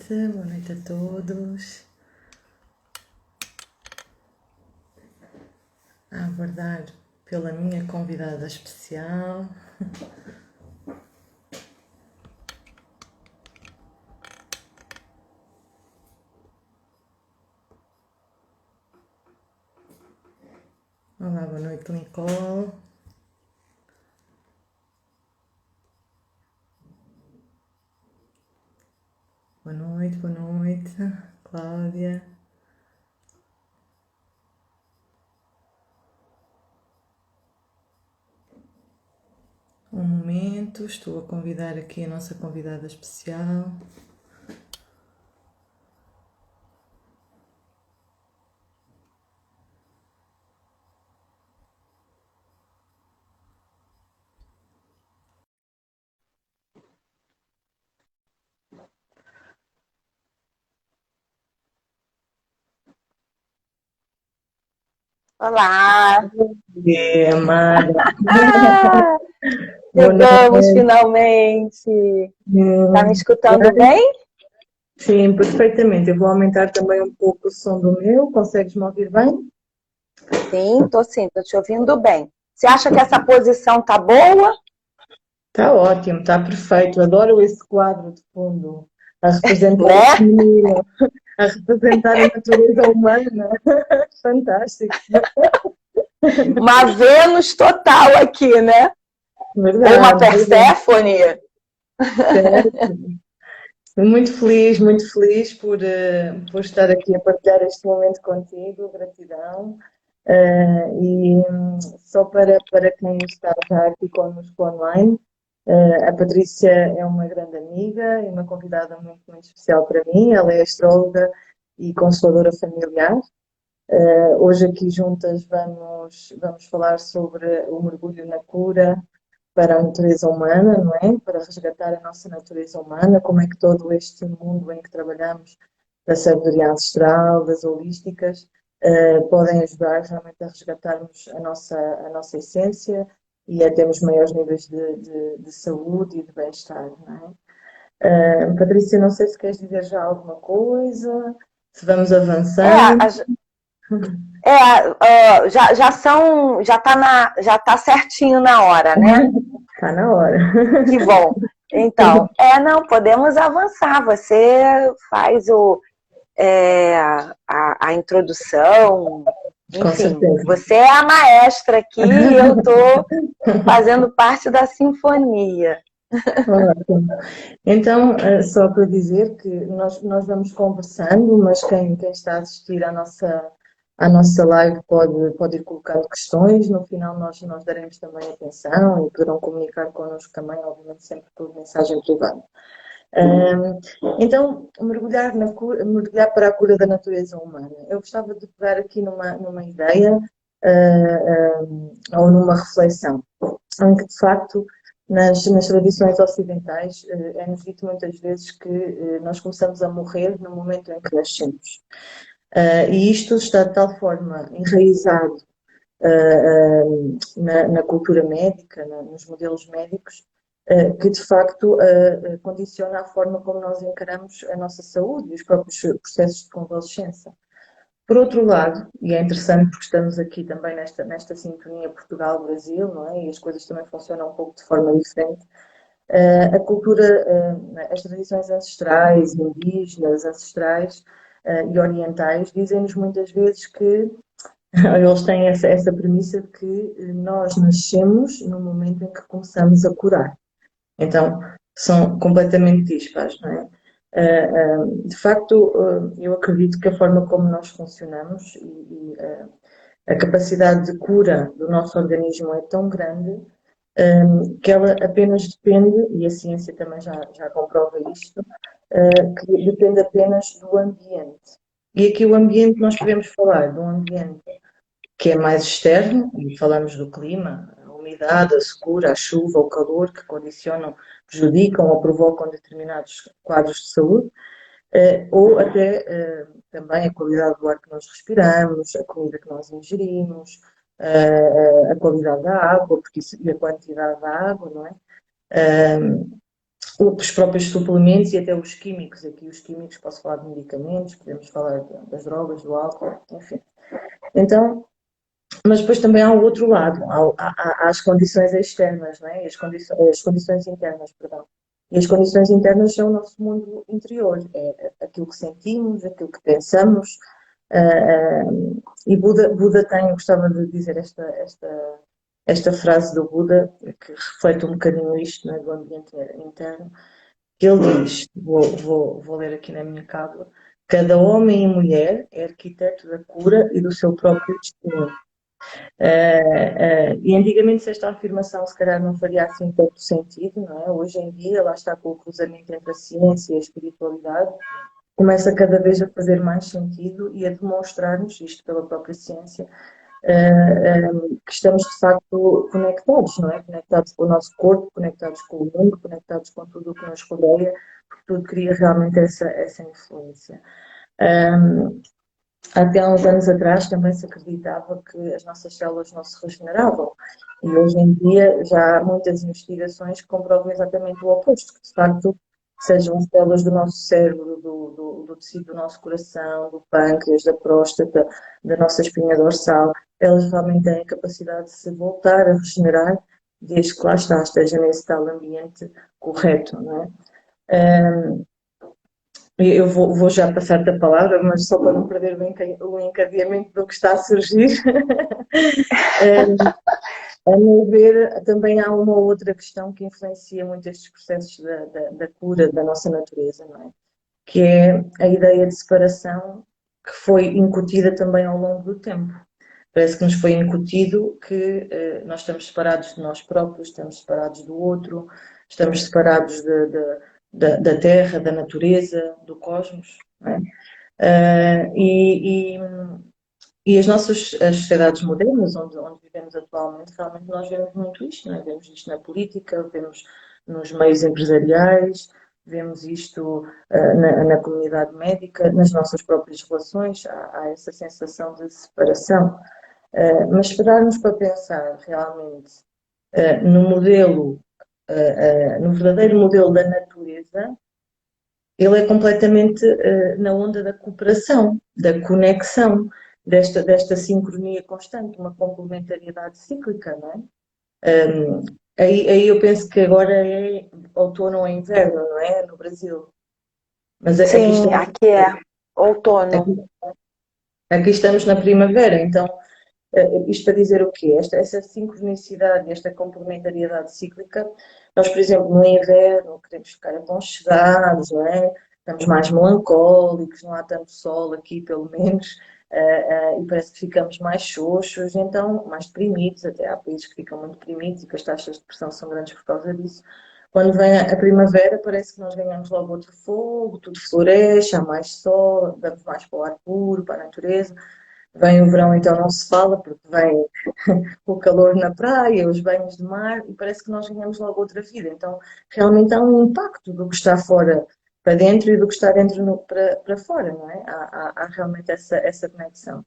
boa noite a todos. A aguardar pela minha convidada especial. Olá, boa noite, Nicole. Boa noite, Cláudia. Um momento, estou a convidar aqui a nossa convidada especial. Olá! Amada. Ah, Boa chegamos noite. finalmente! Tá me escutando bem? Sim, perfeitamente. Eu vou aumentar também um pouco o som do meu. Consegues me ouvir bem? Sim, tô te ouvindo bem. Você acha que essa posição tá boa? Está ótimo, está perfeito. Adoro esse quadro de fundo a representar a Né? família, a representar a natureza humana. Fantástico. Uma Vênus total aqui, né? Ou uma Verdade, verdade. Perséfone? Certo. Muito feliz por estar aqui a partilhar este momento contigo. Gratidão. Só para quem está já aqui connosco online, a Patrícia é uma grande amiga e uma convidada muito especial para mim. Ela é astróloga e consteladora familiar. Hoje aqui juntas vamos falar sobre o mergulho na cura para a natureza humana, não é? Para resgatar a nossa natureza humana, como é que todo este mundo em que trabalhamos, da sabedoria ancestral, das holísticas, podem ajudar realmente a resgatarmos a nossa essência e a termos maiores níveis de saúde e de bem-estar, não é? Patrícia, não sei se queres dizer já alguma coisa, se vamos É, avançando. já tá certinho na hora, né? Está na hora. Que bom. Então, não, podemos avançar. Você faz a introdução, Com enfim, certeza. você é a maestra aqui e eu estou fazendo parte da sinfonia. Ótimo. Então, só para dizer que nós vamos conversando, mas quem está a assistir à nossa live pode ir colocando questões. No final, nós daremos também atenção e poderão comunicar connosco também, obviamente, sempre por mensagem privada. Então, mergulhar para a cura da natureza humana. Eu gostava de pegar aqui numa ideia ou numa reflexão, em que, de facto, nas tradições ocidentais, é-nos dito muitas vezes que nós começamos a morrer no momento em que nascemos. E isto está de tal forma enraizado na cultura médica, nos modelos médicos, que de facto condiciona a forma como nós encaramos a nossa saúde e os próprios processos de convalescença. Por outro lado, e é interessante porque estamos aqui também nesta sintonia Portugal-Brasil, não é? E as coisas também funcionam um pouco de forma diferente. A cultura, as tradições ancestrais, indígenas, ancestrais e orientais dizem-nos muitas vezes que eles têm essa premissa de que nós nascemos no momento em que começamos a curar. Então, são completamente dispares, não é? De facto, eu acredito que a forma como nós funcionamos e a capacidade de cura do nosso organismo é tão grande que ela apenas depende, e a ciência também já comprova isto, que depende apenas do ambiente. E aqui o ambiente, nós podemos falar de um ambiente que é mais externo, e falamos do clima, a umidade, a secura, a chuva, o calor, que condicionam, prejudicam ou provocam determinados quadros de saúde, ou até também a qualidade do ar que nós respiramos, a comida que nós ingerimos, a qualidade da água, porque isso, e a quantidade da água, não é? os próprios suplementos e até os químicos. Aqui os químicos, posso falar de medicamentos, podemos falar das drogas, do álcool, enfim. Então, mas depois também há o outro lado, há as condições externas, não é? As condições internas, perdão. E as condições internas são o nosso mundo interior, é aquilo que sentimos, aquilo que pensamos. E Buda tem, eu gostava de dizer esta frase do Buda, que reflete um bocadinho isto, né, do ambiente interno, que ele diz, vou ler aqui na minha cábula: cada homem e mulher é arquiteto da cura e do seu próprio destino. E antigamente esta afirmação se calhar não faria assim tanto sentido, não é? Hoje em dia, lá está, com o cruzamento entre a ciência e a espiritualidade, começa cada vez a fazer mais sentido e a demonstrar-nos, isto pela própria ciência, que estamos de facto conectados, não é? Conectados com o nosso corpo, conectados com o mundo, conectados com tudo o que nos rodeia, porque tudo cria realmente essa influência. Até há uns anos atrás também se acreditava que as nossas células não se regeneravam, e hoje em dia já há muitas investigações que comprovam exatamente o oposto, que de facto sejam as células do nosso cérebro, do tecido do nosso coração, do pâncreas, da próstata, da nossa espinha dorsal, elas realmente têm a capacidade de se voltar a regenerar, desde que lá está, esteja nesse tal ambiente correto, não é? Eu vou já passar-te a palavra, mas só para não perder o encadeamento do que está a surgir. A meu ver, também há uma outra questão que influencia muito estes processos da cura da nossa natureza, não é? Que é a ideia de separação que foi incutida também ao longo do tempo. Parece que nos foi incutido que nós estamos separados de nós próprios, estamos separados do outro, estamos separados da Terra, da natureza, do cosmos, não é? E as sociedades modernas, onde vivemos atualmente, realmente nós vemos muito isto, não é? Vemos isto na política, vemos nos meios empresariais, vemos isto na comunidade médica, nas nossas próprias relações, há essa sensação de separação. Mas se pararmos para pensar realmente no modelo, no verdadeiro modelo da natureza, ele é completamente na onda da cooperação, da conexão, desta sincronia constante, uma complementariedade cíclica, não é? Aí eu penso que agora é outono ou inverno, não é? No Brasil. Mas Sim, aqui é outono. Aqui estamos na primavera, então isto para dizer o quê? Essa sincronicidade, esta complementariedade cíclica, nós, por exemplo, no inverno queremos ficar aconchegados, não é? Estamos mais melancólicos, não há tanto sol aqui, pelo menos, e parece que ficamos mais xoxos, então mais deprimidos, até há países que ficam muito deprimidos e que as taxas de depressão são grandes por causa disso. Quando vem a primavera, parece que nós ganhamos logo outro fogo, tudo floresce, há mais sol, damos mais para o ar puro, para a natureza. Vem o verão, então não se fala, porque vem o calor na praia, os banhos de mar, e parece que nós ganhamos logo outra vida. Então, realmente há um impacto do que está fora para dentro e do que está dentro para fora, não é? Há realmente essa conexão.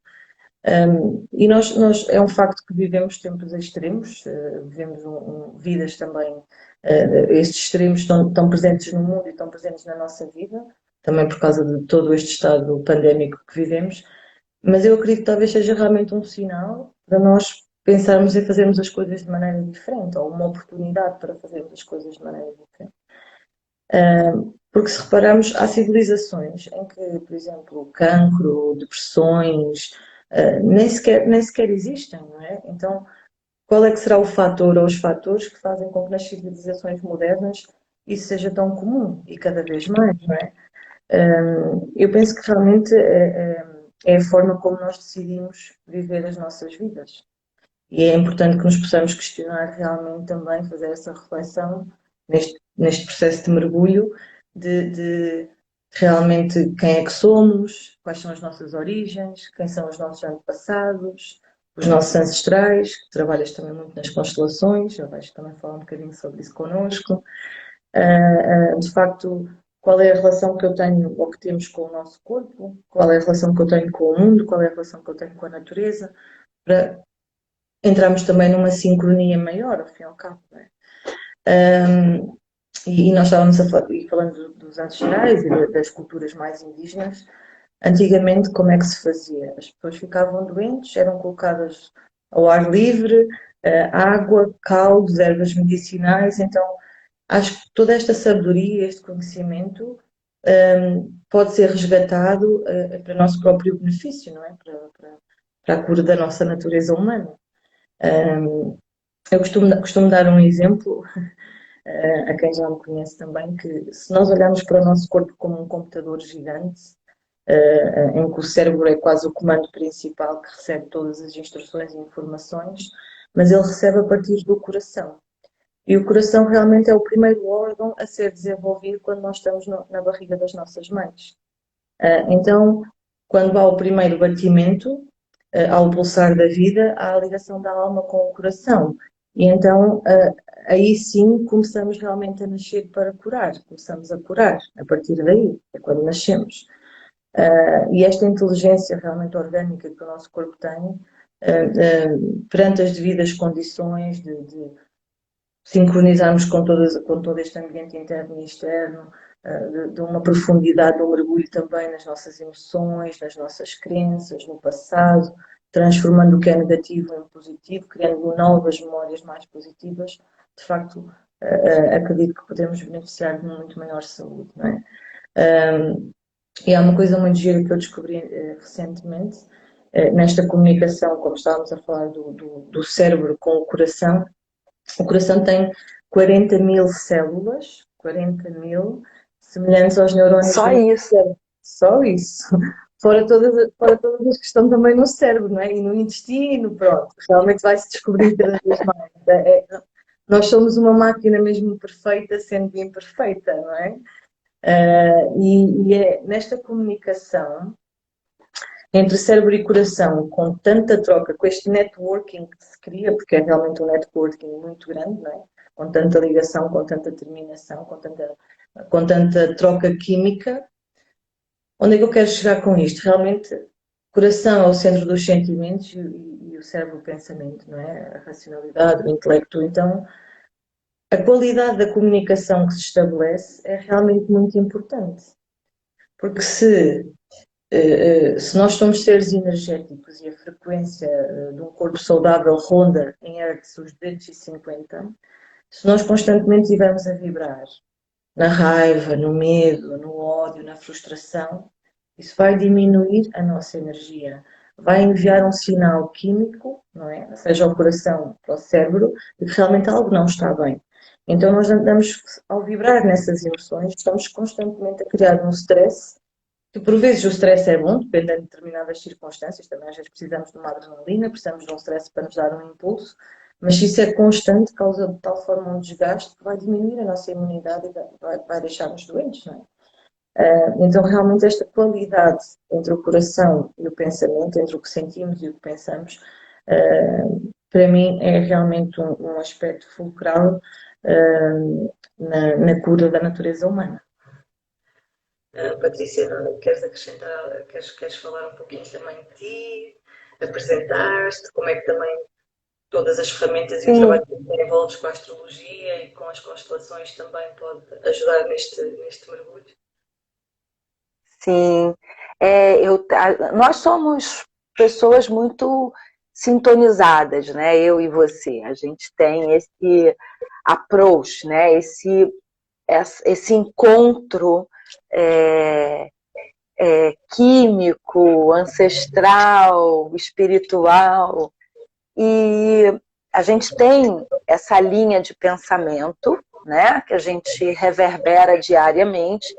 E nós, é um facto que vivemos tempos extremos, vivemos vidas também, estes extremos estão presentes no mundo e estão presentes na nossa vida, também por causa de todo este estado pandémico que vivemos. Mas eu acredito que talvez seja realmente um sinal para nós pensarmos em fazermos as coisas de maneira diferente, ou uma oportunidade para fazermos as coisas de maneira diferente. Porque se repararmos, há civilizações em que, por exemplo, cancro, depressões, nem sequer existem, não é? Então, qual é que será o fator ou os fatores que fazem com que nas civilizações modernas isso seja tão comum e cada vez mais, não é? Eu penso que realmente é a forma como nós decidimos viver as nossas vidas. E é importante que nos possamos questionar realmente também, fazer essa reflexão neste processo de mergulho de realmente quem é que somos, quais são as nossas origens, quem são os nossos antepassados, os nossos ancestrais, que trabalhas também muito nas constelações, já vais também falar um bocadinho sobre isso connosco. De facto, qual é a relação que eu tenho ou que temos com o nosso corpo, qual é a relação que eu tenho com o mundo, qual é a relação que eu tenho com a natureza, para entrarmos também numa sincronia maior, ao fim e ao cabo. Não é? E nós estávamos a falar, e falando dos ancestrais e das culturas mais indígenas, antigamente como é que se fazia? As pessoas ficavam doentes, eram colocadas ao ar livre, água, caldos, ervas medicinais, então acho que toda esta sabedoria, este conhecimento, pode ser resgatado para o nosso próprio benefício, não é? Para a cura da nossa natureza humana. Eu costumo dar um exemplo a quem já me conhece também, que se nós olharmos para o nosso corpo como um computador gigante, em que o cérebro é quase o comando principal que recebe todas as instruções e informações, mas ele recebe a partir do coração. E o coração realmente é o primeiro órgão a ser desenvolvido quando nós estamos na barriga das nossas mães. Então, quando há o primeiro batimento, ao pulsar da vida, há a ligação da alma com o coração. E então, aí sim, começamos realmente a nascer para curar. Começamos a curar a partir daí, é quando nascemos. E esta inteligência realmente orgânica que o nosso corpo tem, perante as devidas condições de sincronizarmos com todo este ambiente interno e externo, de uma profundidade, de um mergulho também nas nossas emoções, nas nossas crenças, no passado, transformando o que é negativo em positivo, criando novas memórias mais positivas, de facto, acredito que podemos beneficiar de muito maior saúde, não é? E há uma coisa muito gira que eu descobri recentemente, nesta comunicação, como estávamos a falar do cérebro com o coração tem 40 mil células, 40 mil, semelhantes aos neurônios Só do isso. cérebro. Só isso. Fora todas as que estão também no cérebro, não é? E no intestino, pronto. Realmente vai-se descobrir cada vez mais. Nós somos uma máquina mesmo perfeita, sendo imperfeita, não é? E é nesta comunicação entre cérebro e coração, com tanta troca, com este networking que se cria, porque é realmente um networking muito grande, não é? Com tanta ligação, com tanta determinação, com tanta troca química. Onde é que eu quero chegar com isto? Realmente, o coração é o centro dos sentimentos e o cérebro o pensamento, não é? A racionalidade, o intelecto. Então, a qualidade da comunicação que se estabelece é realmente muito importante. Porque se nós somos seres energéticos e a frequência de um corpo saudável ronda em hertz os 250, se nós constantemente estivermos a vibrar na raiva, no medo, no ódio, na frustração, isso vai diminuir a nossa energia, vai enviar um sinal químico, não é? Seja ao coração, para o cérebro, de que realmente algo não está bem. Então nós andamos, ao vibrar nessas emoções, estamos constantemente a criar um stress que por vezes o stress é bom, dependendo de determinadas circunstâncias, também às vezes precisamos de uma adrenalina, precisamos de um stress para nos dar um impulso, mas se isso é constante, causa de tal forma um desgaste que vai diminuir a nossa imunidade e vai deixar-nos doentes, não é? Então realmente esta qualidade entre o coração e o pensamento, entre o que sentimos e o que pensamos, para mim é realmente um aspecto fulcral na cura da natureza humana. Patrícia, queres acrescentar, queres falar um pouquinho também de ti, apresentar-te, como é que também todas as ferramentas e o trabalho que envolves com a astrologia e com as constelações também pode ajudar neste mergulho? Sim, nós somos pessoas muito sintonizadas, né? Eu e você. A gente tem esse approach, né? Esse encontro químico, ancestral, espiritual. E a gente tem essa linha de pensamento, né? Que a gente reverbera diariamente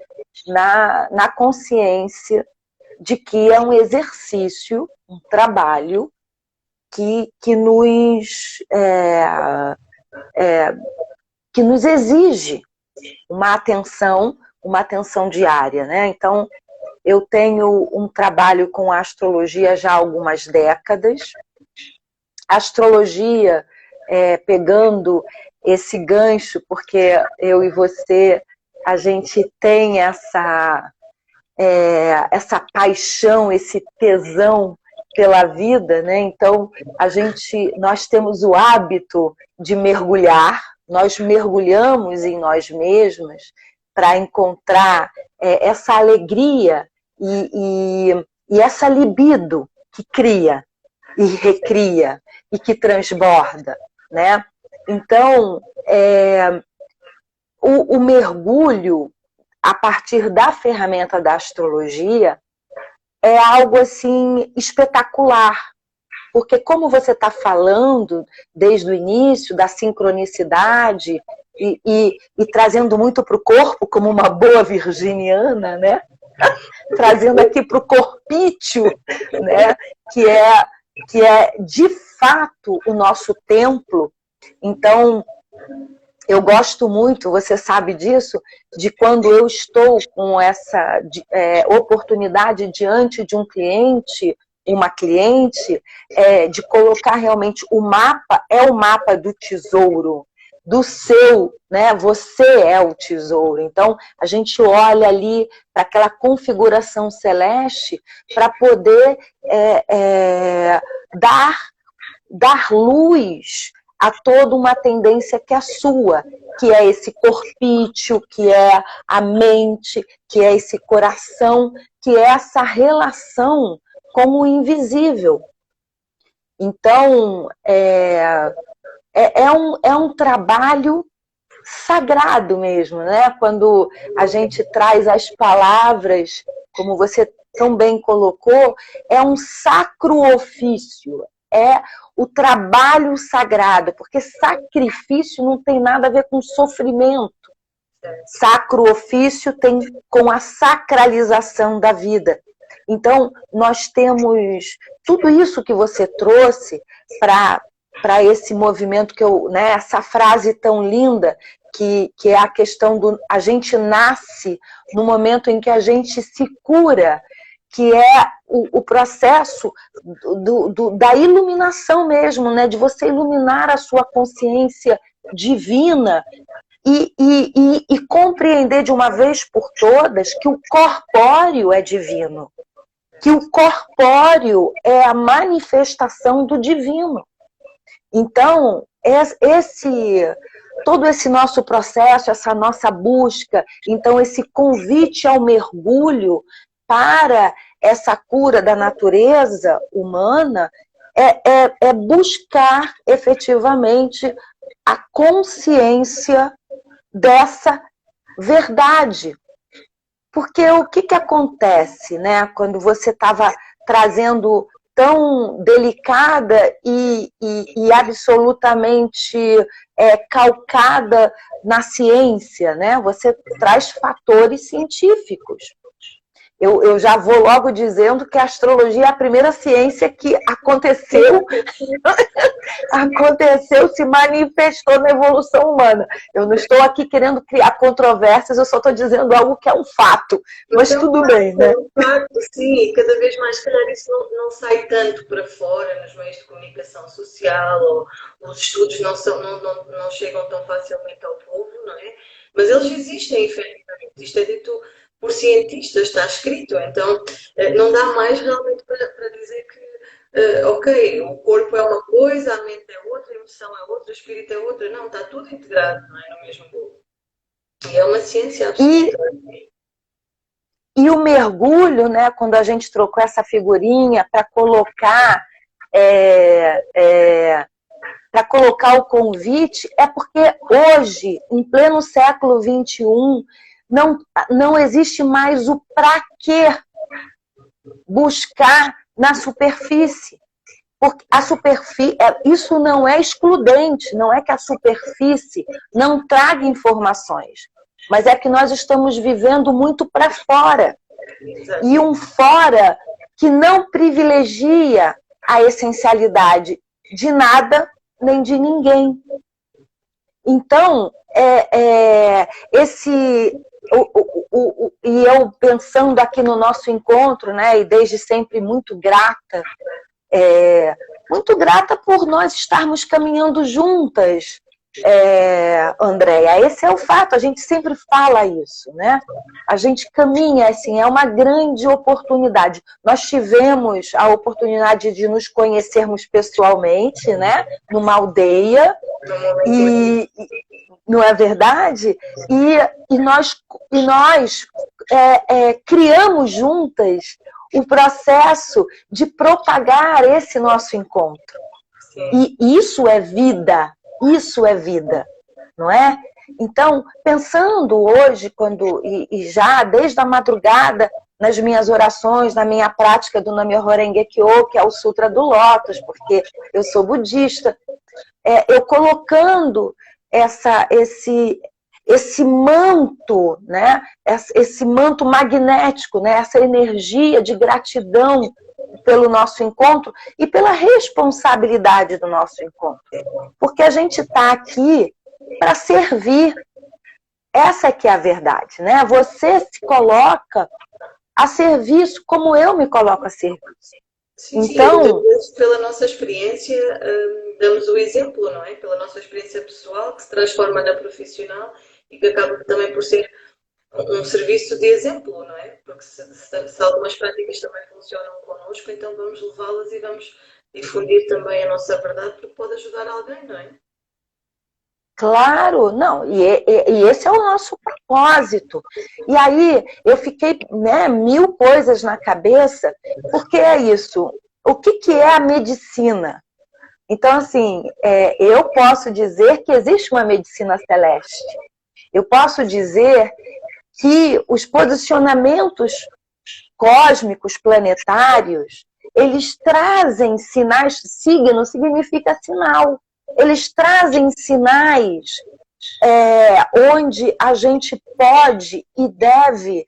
na consciência de que é um exercício, um trabalho que nos exige uma atenção diária, né? Então, eu tenho um trabalho com a astrologia já há algumas décadas. A astrologia, pegando esse gancho, porque eu e você, a gente tem essa paixão, esse tesão pela vida, né? Então, nós temos o hábito de mergulhar, nós mergulhamos em nós mesmas para encontrar essa alegria e essa libido que cria e recria e que transborda, né? Então, o mergulho, a partir da ferramenta da astrologia, é algo assim espetacular. Porque como você está falando desde o início da sincronicidade e trazendo muito para o corpo, como uma boa virginiana, né? Trazendo aqui para o corpício, né? Que é de fato o nosso templo. Então, eu gosto muito, você sabe disso, de quando eu estou com essa oportunidade diante de um cliente, uma cliente, de colocar realmente o mapa, o mapa do tesouro, do seu, né? Você é o tesouro. Então, a gente olha ali para aquela configuração celeste para poder dar luz a toda uma tendência que é sua, que é esse corpício, que é a mente, que é esse coração, que é essa relação com o invisível. Então, é um trabalho sagrado mesmo, né? Quando a gente traz as palavras, como você tão bem colocou, é um sacro ofício, é o trabalho sagrado, porque sacrifício não tem nada a ver com sofrimento. Sacro ofício tem com a sacralização da vida. Então, nós temos tudo isso que você trouxe para esse movimento, né, essa frase tão linda, que é a questão do a gente nasce no momento em que a gente se cura, que é o processo da iluminação mesmo, né, de você iluminar a sua consciência divina e compreender de uma vez por todas que o corpóreo é divino, que o corpóreo é a manifestação do divino. Então, todo esse nosso processo, essa nossa busca, então esse convite ao mergulho para essa cura da natureza humana é buscar efetivamente a consciência dessa verdade. Porque o que acontece, né, quando você estava trazendo tão delicada e absolutamente calcada na ciência, né? Você traz fatores científicos. Eu já vou logo dizendo que a astrologia é a primeira ciência que aconteceu, se manifestou na evolução humana. Eu não estou aqui querendo criar controvérsias, eu só estou dizendo algo que é um fato. Mas então, tudo bem, né? Fato, sim, cada vez mais, se calhar, isso não sai tanto para fora nos meios de comunicação social, ou os estudos não chegam tão facilmente ao povo, não é? Mas eles existem, efetivamente. Isto é dito por cientistas, está escrito, então não dá mais realmente para dizer que, ok, o corpo é uma coisa, a mente é outra, a emoção é outra, o espírito é outra, não, está tudo integrado, não é, no mesmo bolo. E é uma ciência absoluta. E o mergulho, né, quando a gente trocou essa figurinha para colocar o convite, é porque hoje, em pleno século XXI, não existe mais o para quê buscar na superfície. Porque a superfície, isso não é excludente, não é que a superfície não traga informações, mas é que nós estamos vivendo muito para fora. E um fora que não privilegia a essencialidade de nada nem de ninguém. Então, e eu pensando aqui no nosso encontro, né, e desde sempre muito grata por nós estarmos caminhando juntas Andréia, esse é o fato, a gente sempre fala isso, né? A gente caminha, assim, é uma grande oportunidade. Nós tivemos a oportunidade de nos conhecermos pessoalmente, né? Numa aldeia, e não é verdade? E nós criamos juntas o processo de propagar esse nosso encontro. E isso é vida. Isso é vida, não é? Então, pensando hoje, e já desde a madrugada, nas minhas orações, na minha prática do Nam-myoho Renge Kyo, que é o Sutra do Lótus, porque eu sou budista, eu colocando esse manto, né? Esse manto magnético, né? Essa energia de gratidão pelo nosso encontro e pela responsabilidade do nosso encontro. Porque a gente está aqui para servir. Essa que é a verdade, né? Você se coloca a serviço como eu me coloco a serviço. Sim, então, pela nossa experiência, damos o exemplo, não é? Pela nossa experiência pessoal, que se transforma na profissional e que acaba também por ser um serviço de exemplo, não é? Porque se algumas práticas também funcionam connosco, então vamos levá-las e vamos difundir também a nossa verdade, porque pode ajudar alguém, não é? Claro, não, e esse é o nosso propósito. E aí eu fiquei, né, mil coisas na cabeça, porque é isso. O que é a medicina? Então, assim, eu posso dizer que existe uma medicina celeste. Eu posso dizer que os posicionamentos cósmicos, planetários, eles trazem sinais, signo significa sinal. Eles trazem sinais onde a gente pode e deve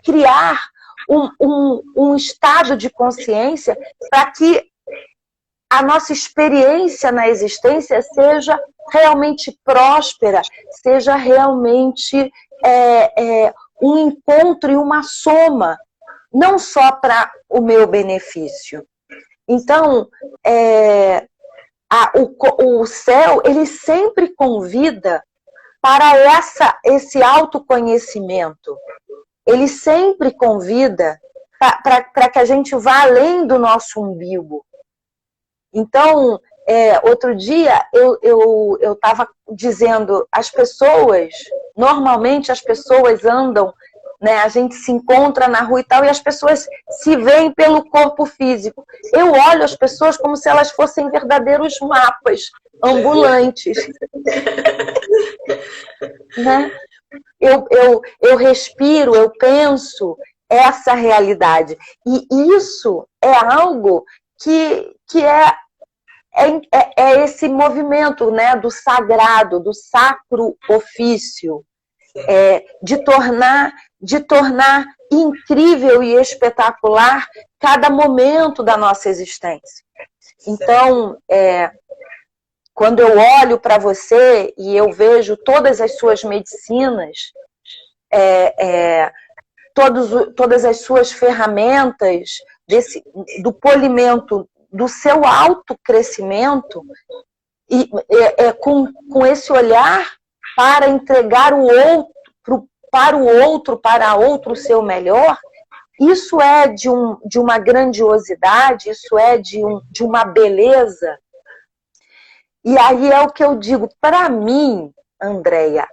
criar um estado de consciência para que a nossa experiência na existência seja realmente próspera, seja realmente um encontro e uma soma, não só para o meu benefício. Então, o céu, ele sempre convida para esse autoconhecimento. Ele sempre convida para que a gente vá além do nosso umbigo. Então, outro dia, eu estava dizendo, normalmente as pessoas andam, né, a gente se encontra na rua e tal, e as pessoas se veem pelo corpo físico. Eu olho as pessoas como se elas fossem verdadeiros mapas ambulantes. Né? Eu respiro, eu penso essa realidade. E isso é algo que é esse movimento, né, do sagrado, do sacro ofício, de tornar incrível e espetacular cada momento da nossa existência. Então, quando eu olho para você e eu vejo todas as suas medicinas, todas as suas ferramentas do polimento, do seu autocrescimento, e com esse olhar para entregar para a outro o seu melhor, isso é de uma grandiosidade, isso é de uma beleza. E aí é o que eu digo, para mim, Andréia,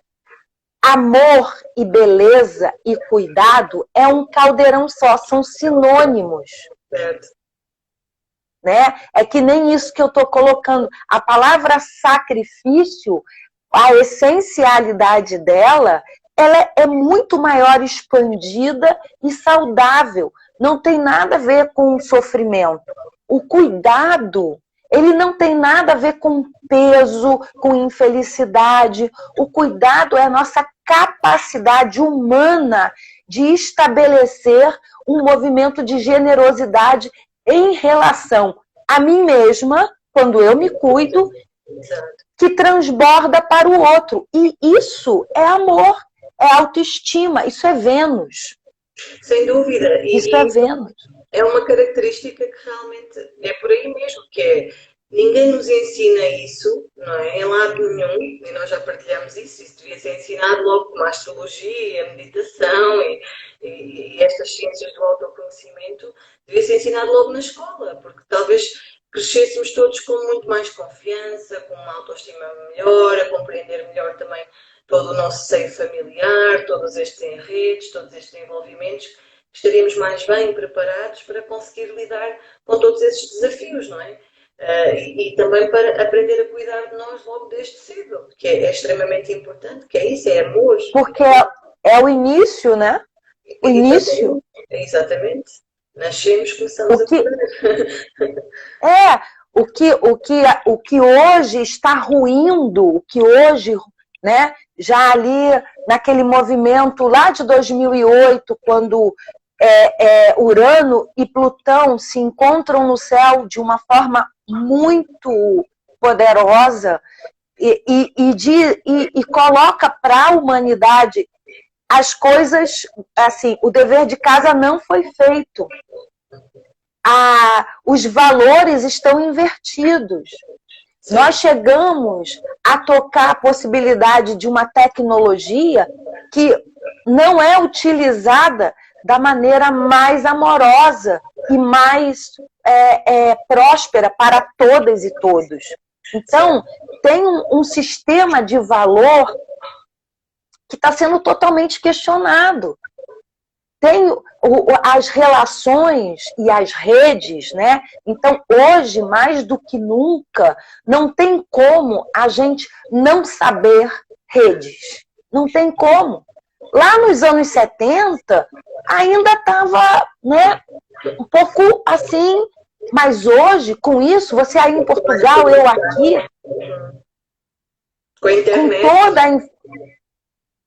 amor e beleza e cuidado é um caldeirão só, são sinônimos. Certo. Né? É que nem isso que eu estou colocando. A palavra sacrifício, a essencialidade dela, ela é muito maior expandida e saudável. Não tem nada a ver com o sofrimento. O cuidado, ele não tem nada a ver com peso, com infelicidade. O cuidado é a nossa capacidade humana de estabelecer um movimento de generosidade em relação a mim mesma, quando eu me cuido, que transborda para o outro. E isso é amor, é autoestima, isso é Vênus. Sem dúvida. Isso é Vênus. É uma característica que realmente é por aí mesmo, que Ninguém nos ensina isso, não é? Em lado nenhum, e nós já partilhamos isso devia ser ensinado logo como a astrologia, a meditação e estas ciências do autoconhecimento, devia ser ensinado logo na escola, porque talvez crescêssemos todos com muito mais confiança, com uma autoestima melhor, a compreender melhor também todo o nosso seio familiar, todos estes enredos, todos estes envolvimentos, estaríamos mais bem preparados para conseguir lidar com todos esses desafios, não é? E também para aprender a cuidar de nós logo desde cedo, que é extremamente importante, que é isso, é amor. Porque é o início, né? O início. Exatamente. Nascemos, começamos a fazer. O que hoje está ruindo, o que hoje, né, já ali naquele movimento lá de 2008, quando Urano e Plutão se encontram no céu de uma forma muito poderosa e coloca para a humanidade as coisas, assim, o dever de casa não foi feito. Os valores estão invertidos. Nós chegamos a tocar a possibilidade de uma tecnologia que não é utilizada da maneira mais amorosa e mais próspera para todas e todos. Então, tem um sistema de valor que está sendo totalmente questionado. Tem as relações e as redes, né? Então, hoje, mais do que nunca, não tem como a gente não saber redes. Não tem como. Lá nos anos 70, ainda estava, né, um pouco assim, mas hoje, com isso, você aí em Portugal, eu aqui, com a internet,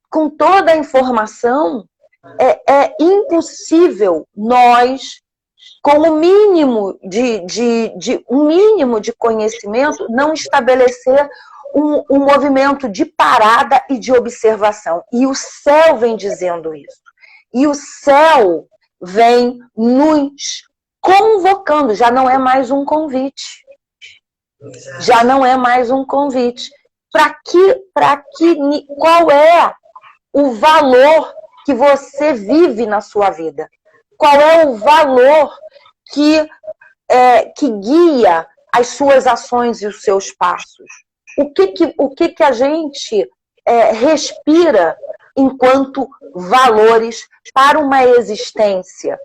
com toda a informação, é impossível nós, com o mínimo um mínimo de conhecimento, não estabelecer um movimento de parada e de observação. E o céu vem dizendo isso. E o céu vem nos convocando, já não é mais um convite. Já não é mais um convite. Qual é o valor que você vive na sua vida? Qual é o valor que guia as suas ações e os seus passos? O que a gente respira enquanto valores para uma existência?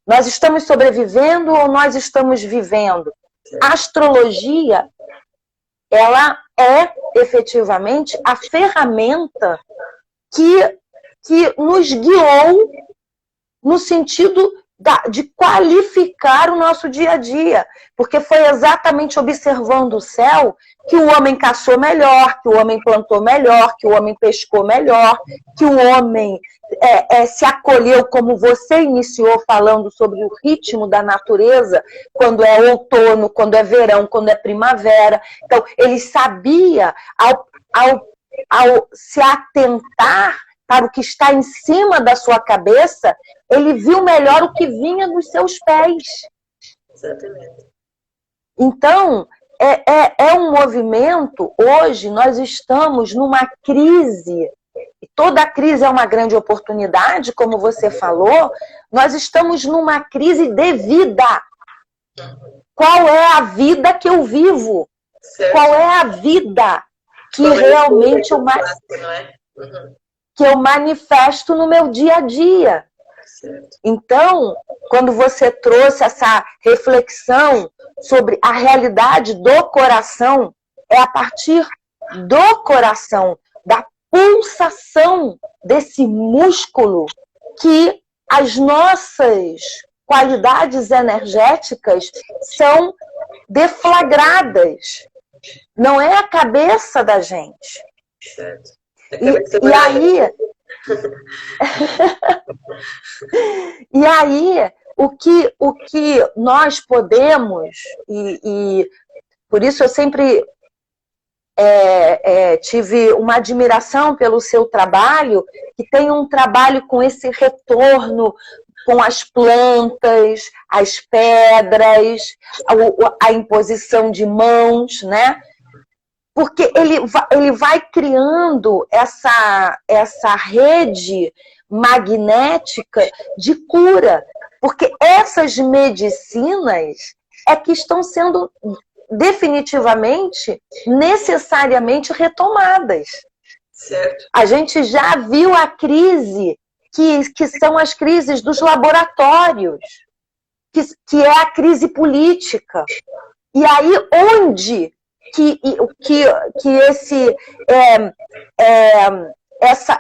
Nós estamos sobrevivendo ou nós estamos vivendo? A astrologia, ela é efetivamente a ferramenta que nos guiou no sentido de qualificar o nosso dia a dia. Porque foi exatamente observando o céu que o homem caçou melhor, que o homem plantou melhor, que o homem pescou melhor, que o homem se acolheu, como você iniciou falando sobre o ritmo da natureza, quando é outono, quando é verão, quando é primavera. Então, ele sabia, ao se atentar para o que está em cima da sua cabeça, ele viu melhor o que vinha dos seus pés. Exatamente. Então, é um movimento, hoje nós estamos numa crise, e toda crise é uma grande oportunidade, como você falou, nós estamos numa crise de vida. Qual é a vida que eu vivo? Certo. Qual é a vida que realmente que eu manifesto no meu dia a dia? Certo. Então, quando você trouxe essa reflexão sobre a realidade do coração, é a partir do coração, da pulsação desse músculo, que as nossas qualidades energéticas são deflagradas. Não é a cabeça da gente. Certo. E aí... E aí, o que nós podemos, e por isso eu sempre tive uma admiração pelo seu trabalho, que tem um trabalho com esse retorno com as plantas, as pedras, a imposição de mãos, né? Porque ele vai criando essa rede magnética de cura. Porque essas medicinas é que estão sendo definitivamente, necessariamente retomadas. Certo. A gente já viu a crise, que são as crises dos laboratórios, que é a crise política. E aí, onde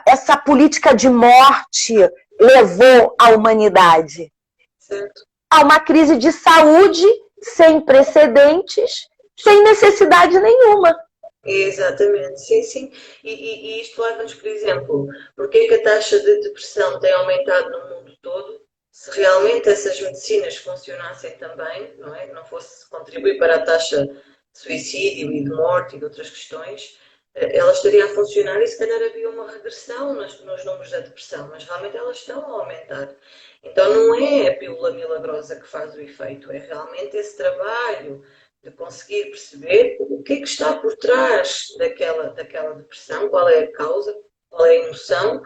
essa política de morte levou a humanidade? Certo. A uma crise de saúde sem precedentes, sem necessidade nenhuma. Exatamente, sim, sim. E isto leva-nos, por exemplo, porque é que a taxa de depressão tem aumentado no mundo todo? Se realmente essas medicinas funcionassem também, não é? Não fosse contribuir para a taxa de suicídio e de morte e de outras questões, ela estaria a funcionar e se calhar havia uma regressão nos números da depressão, mas realmente elas estão a aumentar. Então não é a pílula milagrosa que faz o efeito, é realmente esse trabalho de conseguir perceber o que é que está por trás daquela depressão, qual é a causa, qual é a emoção,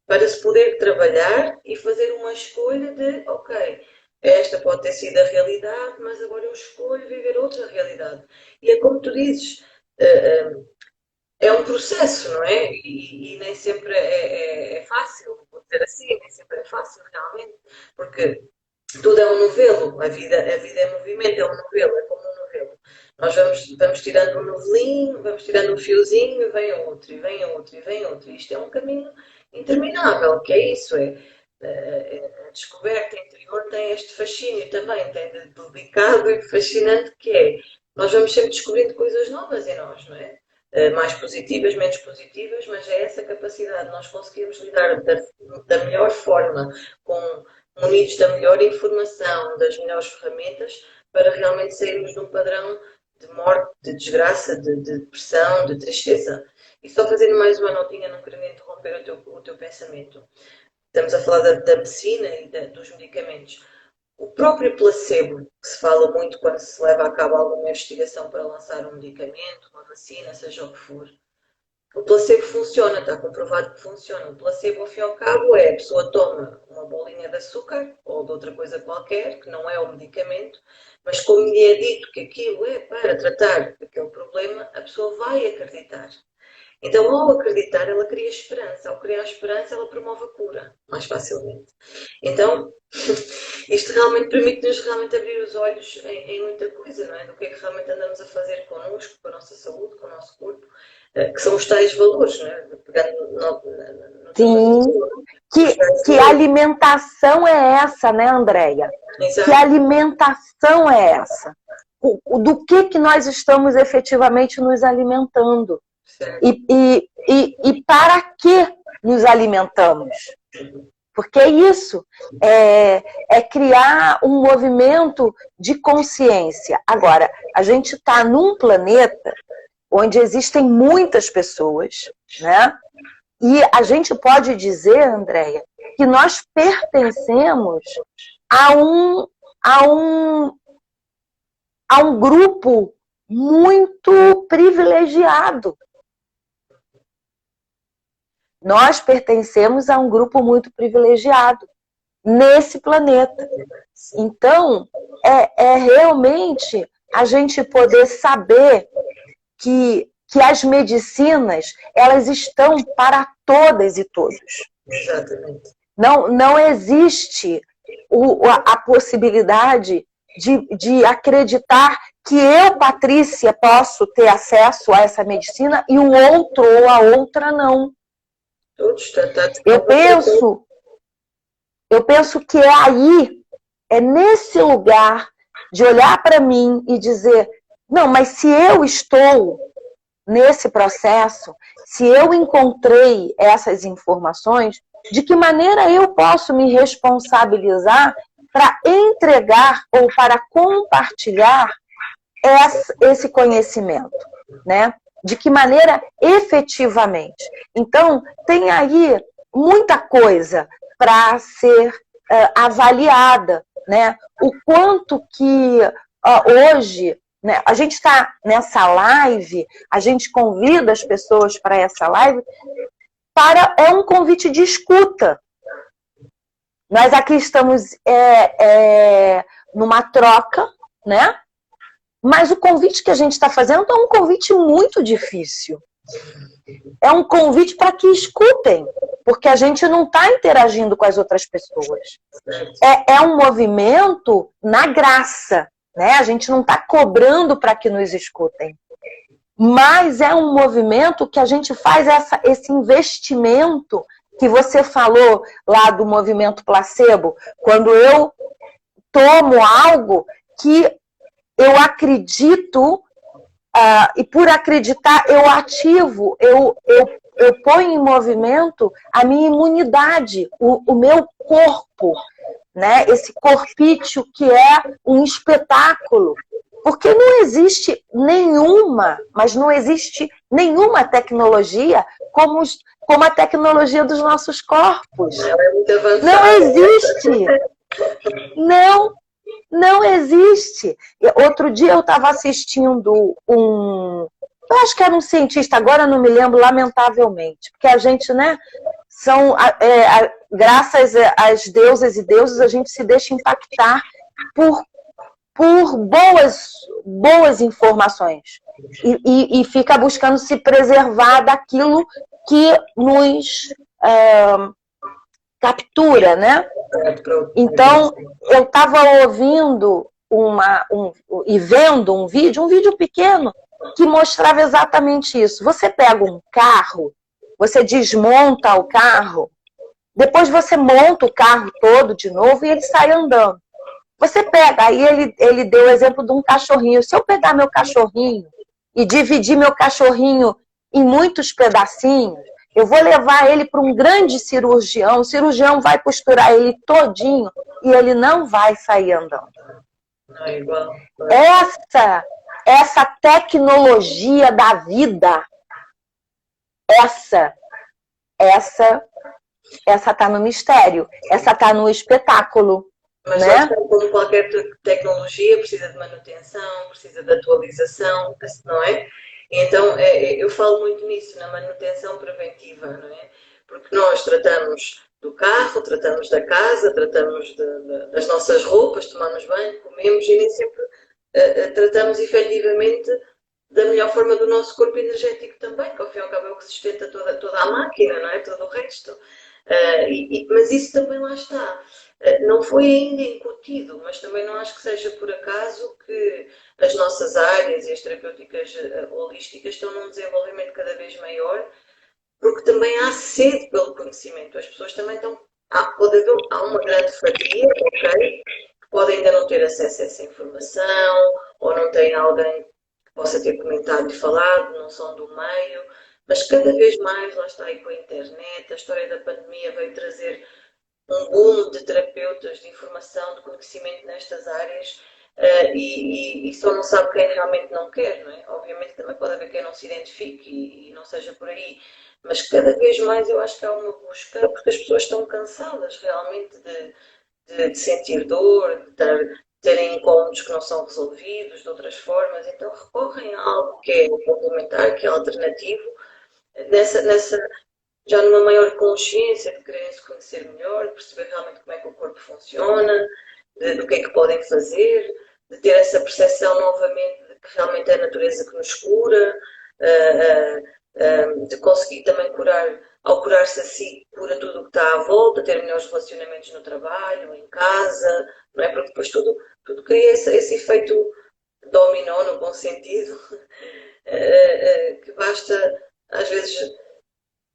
para se poder trabalhar e fazer uma escolha de, ok, esta pode ter sido a realidade, mas agora eu escolho viver outra realidade. E é como tu dizes, é um processo, não é? E nem sempre é fácil, vou dizer assim, nem sempre é fácil realmente, porque tudo é um novelo, a vida é movimento, é um novelo, é como um novelo. Nós vamos tirando um novelinho, vamos tirando um fiozinho e vem outro, e vem outro, e vem outro. E isto é um caminho interminável, que é isso, a descoberta interior tem este fascínio também, tem de delicado e fascinante que é. Nós vamos sempre descobrindo coisas novas em nós, não é? Mais positivas, menos positivas, mas é essa capacidade de nós conseguirmos lidar da melhor forma, munidos da melhor informação, das melhores ferramentas, para realmente sairmos de um padrão de morte, de desgraça, de depressão, de tristeza. E só fazendo mais uma notinha, não querendo interromper o teu pensamento. Estamos a falar da medicina e dos medicamentos. O próprio placebo, que se fala muito quando se leva a cabo alguma investigação para lançar um medicamento, uma vacina, seja o que for. O placebo funciona, está comprovado que funciona. O placebo, ao fim e ao cabo, a pessoa toma uma bolinha de açúcar ou de outra coisa qualquer, que não é o medicamento, mas como lhe é dito que aquilo é para tratar aquele problema, a pessoa vai acreditar. Então, ao acreditar, ela cria esperança. Ao criar esperança, ela promove a cura mais facilmente. Então, isto realmente permite-nos realmente abrir os olhos em muita coisa, não é? Do que é que realmente andamos a fazer connosco, com a nossa saúde, com o nosso corpo, que são os tais valores, não é? Pegando no Sim, que alimentação é essa, né, Andréia? Exato. Que alimentação é essa? Do que nós estamos efetivamente nos alimentando? E para que nos alimentamos? Porque é isso, é criar um movimento de consciência. Agora, a gente está num planeta onde existem muitas pessoas, né? E a gente pode dizer, Andréia, que nós pertencemos a um grupo muito privilegiado. Nós pertencemos a um grupo muito privilegiado nesse planeta. Então, é realmente a gente poder saber que as medicinas, elas estão para todas e todos. Exatamente. Não existe a possibilidade de acreditar que eu, Patrícia, posso ter acesso a essa medicina e o outro ou a outra não. Eu penso que é aí, é nesse lugar de olhar para mim e dizer, não, mas se eu estou nesse processo, se eu encontrei essas informações, de que maneira eu posso me responsabilizar para entregar ou para compartilhar esse conhecimento, né? De que maneira efetivamente. Então, tem aí muita coisa para ser avaliada, né? O quanto que hoje, né, a gente está nessa live, a gente convida as pessoas para essa live, é um convite de escuta. Nós aqui estamos numa troca, né? Mas o convite que a gente está fazendo é um convite muito difícil. É um convite para que escutem, porque a gente não está interagindo com as outras pessoas. É um movimento na graça, né? A gente não está cobrando para que nos escutem. Mas é um movimento que a gente faz esse investimento que você falou lá do movimento placebo, quando eu tomo algo que eu acredito, e por acreditar eu ativo, eu ponho em movimento a minha imunidade, o meu corpo, né? Esse corpício que é um espetáculo. Porque não existe nenhuma, mas não existe nenhuma tecnologia como a tecnologia dos nossos corpos. Não existe. Não existe. Outro dia eu estava assistindo eu acho que era um cientista, agora não me lembro, lamentavelmente, porque a gente, né, graças às deusas e deuses, a gente se deixa impactar por boas informações e fica buscando se preservar daquilo que nos captura, né? Então, eu estava ouvindo e vendo um vídeo pequeno que mostrava exatamente isso. Você pega um carro, você desmonta o carro, depois você monta o carro todo de novo e ele sai andando. Você pega, aí ele deu o exemplo de um cachorrinho. Se eu pegar meu cachorrinho e dividir meu cachorrinho em muitos pedacinhos, eu vou levar ele para um grande cirurgião, o cirurgião vai costurar ele todinho e ele não vai sair andando. Não é igual. Essa tecnologia da vida, essa está no mistério, essa está no espetáculo. Mas né? Como qualquer tecnologia, precisa de manutenção, precisa de atualização, não é? Então, eu falo muito nisso, na manutenção preventiva, não é? Porque nós tratamos do carro, tratamos da casa, tratamos das nossas roupas, tomamos banho, comemos e nem sempre tratamos efetivamente da melhor forma do nosso corpo energético também, que ao fim e ao cabo é o que sustenta toda a máquina, não é? Todo o resto. Mas isso também lá está. Não foi ainda incutido, mas também não acho que seja por acaso que as nossas áreas e as terapêuticas holísticas estão num desenvolvimento cada vez maior, porque também há sede pelo conhecimento. As pessoas também estão... Há uma grande fatia, ok, que pode ainda não ter acesso a essa informação, ou não tem alguém que possa ter comentado e falado, não são do meio, mas cada vez mais, lá está aí com a internet, a história da pandemia veio trazer um boom de terapeutas, de informação, de conhecimento nestas áreas, e só não sabe quem realmente não quer, não é? Obviamente também pode haver quem não se identifique e não seja por aí, mas cada vez mais eu acho que há uma busca, porque as pessoas estão cansadas realmente de sentir dor, de terem incômodos que não são resolvidos de outras formas, então recorrem a algo que é complementar, que é alternativo, já numa maior consciência de quererem se conhecer melhor, de perceber realmente como é que o corpo funciona, do que é que podem fazer, de ter essa percepção novamente de que realmente é a natureza que nos cura, de conseguir também curar, ao curar-se a si, cura tudo o que está à volta, ter melhores relacionamentos no trabalho, em casa, não é? Porque depois tudo cria esse efeito dominó, no bom sentido, que basta, às vezes,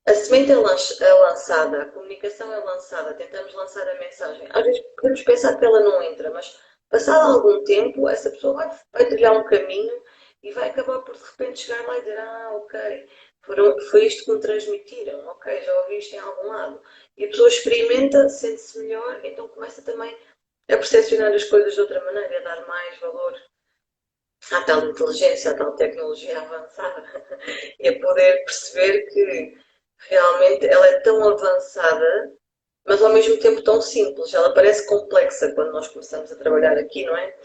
a semente é lançada, a comunicação é lançada, tentamos lançar a mensagem. Às vezes podemos pensar que ela não entra, mas passado algum tempo, essa pessoa vai trilhar um caminho e vai acabar por de repente chegar lá e dizer: ok, foi isto que me transmitiram, ok, já ouvi isto em algum lado. E a pessoa experimenta, sente-se melhor, então começa também a percepcionar as coisas de outra maneira, a dar mais valor à tal inteligência, à tal tecnologia avançada e a poder perceber que realmente ela é tão avançada mas ao mesmo tempo tão simples. Ela parece complexa quando nós começamos a trabalhar aqui, não é?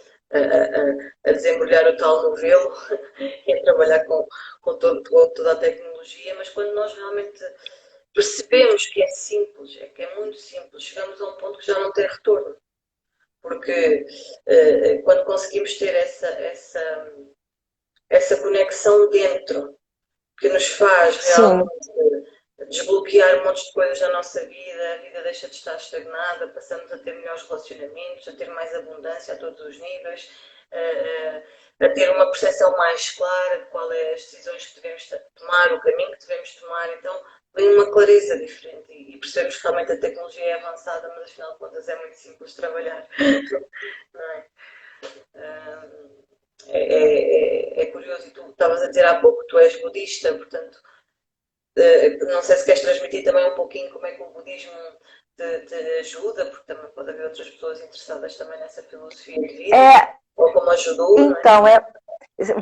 A desembrulhar o tal novelo e a trabalhar com toda a tecnologia, mas quando nós realmente percebemos que é simples, é que é muito simples, chegamos a um ponto que já não tem retorno. Porque quando conseguimos ter essa conexão dentro, que nos faz realmente desbloquear um monte de coisas na nossa vida, a vida deixa de estar estagnada, passamos a ter melhores relacionamentos, a ter mais abundância a todos os níveis, a ter uma percepção mais clara de quais é as decisões que devemos tomar, o caminho que devemos tomar. Então, vem uma clareza diferente e percebemos que realmente a tecnologia é avançada, mas afinal de contas é muito simples de trabalhar. Não é? É curioso, e tu estavas a dizer há pouco que tu és budista, portanto, não sei se queres transmitir também um pouquinho como é que o budismo te ajuda, porque também pode haver outras pessoas interessadas também nessa filosofia de vida, ou como ajudou. Então,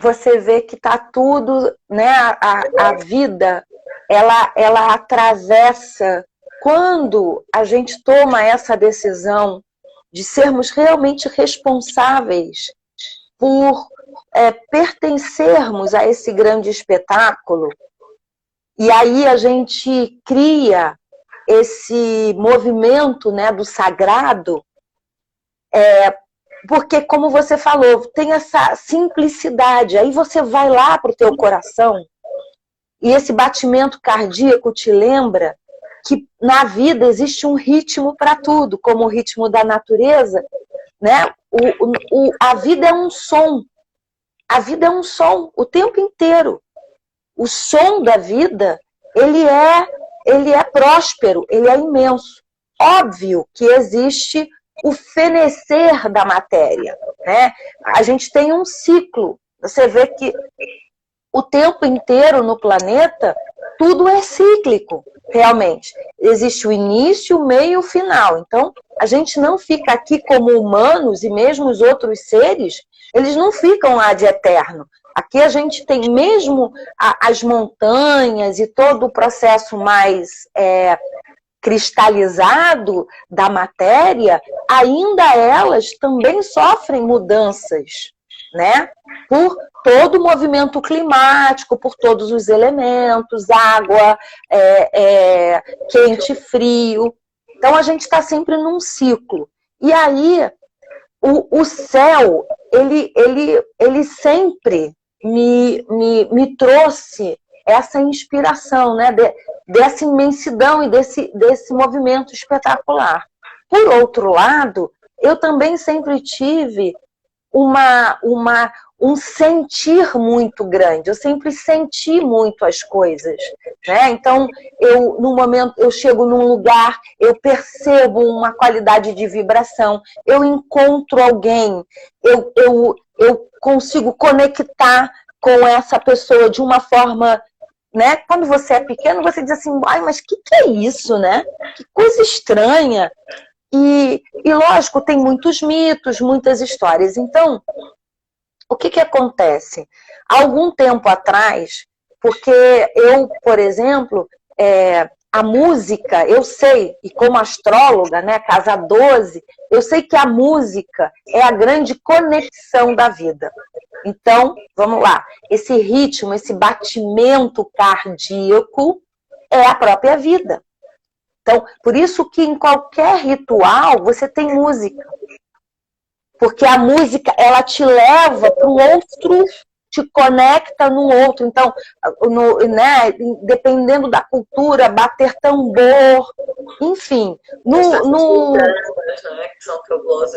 você vê que está tudo, né? A vida, ela atravessa, quando a gente toma essa decisão de sermos realmente responsáveis por pertencermos a esse grande espetáculo, e aí a gente cria esse movimento, né, do sagrado, porque, como você falou, tem essa simplicidade. Aí você vai lá para o teu coração e esse batimento cardíaco te lembra que na vida existe um ritmo para tudo, como o ritmo da natureza, né? A vida é um som. A vida é um som o tempo inteiro. O som da vida, ele é próspero, ele é imenso. Óbvio que existe o fenecer da matéria, né? A gente tem um ciclo. Você vê que o tempo inteiro no planeta, tudo é cíclico, realmente. Existe o início, o meio e o final. Então, a gente não fica aqui como humanos, e mesmo os outros seres, eles não ficam lá de eterno. Aqui a gente tem mesmo as montanhas e todo o processo mais cristalizado da matéria, ainda elas também sofrem mudanças, né? Por todo o movimento climático, por todos os elementos, água, quente, frio. Então a gente está sempre num ciclo. E aí o céu, ele sempre me trouxe essa inspiração, né? Dessa imensidão e desse movimento espetacular. Por outro lado, eu também sempre tive um sentir muito grande. Eu sempre senti muito as coisas, né? Então, no momento, eu chego num lugar, eu percebo uma qualidade de vibração, eu encontro alguém, eu consigo conectar com essa pessoa de uma forma, né? Quando você é pequeno, você diz assim, ai, mas que é isso, né? Que coisa estranha. E lógico, tem muitos mitos, muitas histórias. Então, o que acontece? Há algum tempo atrás, porque eu, por exemplo, a música, eu sei, e como astróloga, né, casa 12, eu sei que a música é a grande conexão da vida. Então, vamos lá, esse ritmo, esse batimento cardíaco é a própria vida. Então, por isso que em qualquer ritual você tem música. Porque a música, ela te leva para um outro, te conecta no outro. Então, né, dependendo da cultura, bater tambor, enfim.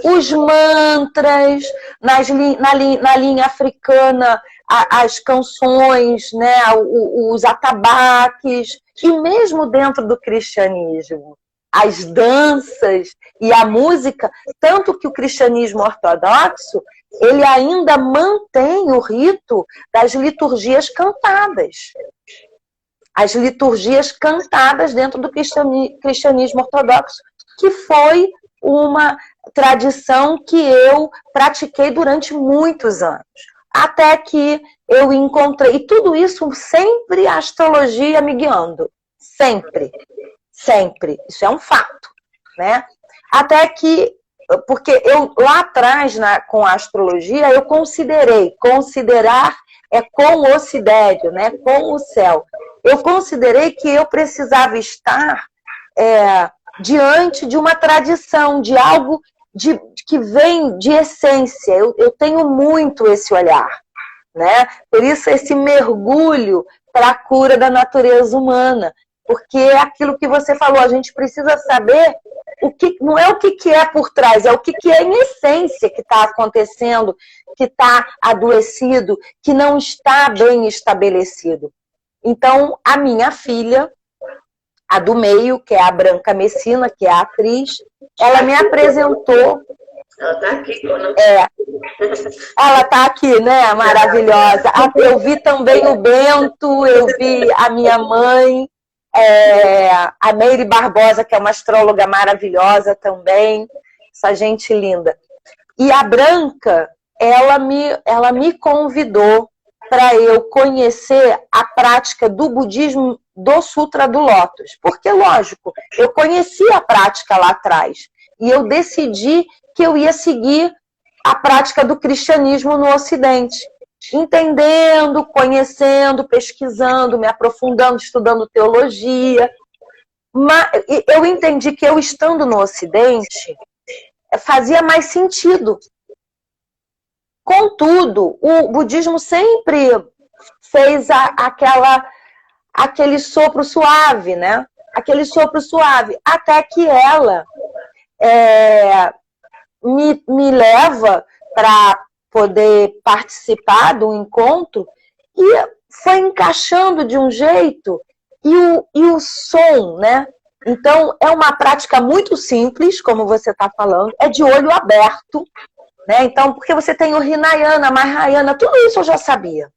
Os mantras, na linha africana, as canções, né, os atabaques, e mesmo dentro do cristianismo, as danças e a música, tanto que o cristianismo ortodoxo, ele ainda mantém o rito das liturgias cantadas. As liturgias cantadas dentro do cristianismo ortodoxo, que foi uma tradição que eu pratiquei durante muitos anos. Até que eu encontrei, e tudo isso sempre a astrologia me guiando. Sempre. Sempre. Isso é um fato. né? Até que, porque eu lá atrás, com a astrologia, eu considerar é com o sidério, né? Com o céu. Eu considerei que eu precisava estar diante de uma tradição, de algo que vem de essência. Eu tenho muito esse olhar, né? Por isso esse mergulho para a cura da natureza humana, porque é aquilo que você falou, a gente precisa saber não é o que é por trás, é o que é em essência que está acontecendo, que está adoecido, que não está bem estabelecido. Então, a minha filha, a do meio, que é a Branca Messina, que é a atriz, ela me apresentou. Ela está aqui, não? Ela está aqui, né? Maravilhosa. Eu vi também o Bento, eu vi a minha mãe, a Meire Barbosa, que é uma astróloga maravilhosa também, essa gente linda. E a Branca, ela me convidou para eu conhecer a prática do budismo do Sutra do Lótus. Porque, lógico, eu conheci a prática lá atrás e eu decidi que eu ia seguir a prática do cristianismo no Ocidente. Entendendo, conhecendo, pesquisando, me aprofundando, estudando teologia. Mas eu entendi que eu estando no Ocidente fazia mais sentido. Contudo, o budismo sempre fez aquele sopro suave, né? Aquele sopro suave, até que ela me leva para poder participar do encontro e foi encaixando de um jeito e o som, né? Então, é uma prática muito simples, como você está falando, é de olho aberto, né? Então, porque você tem o Hinayana, Mahayana, tudo isso eu já sabia.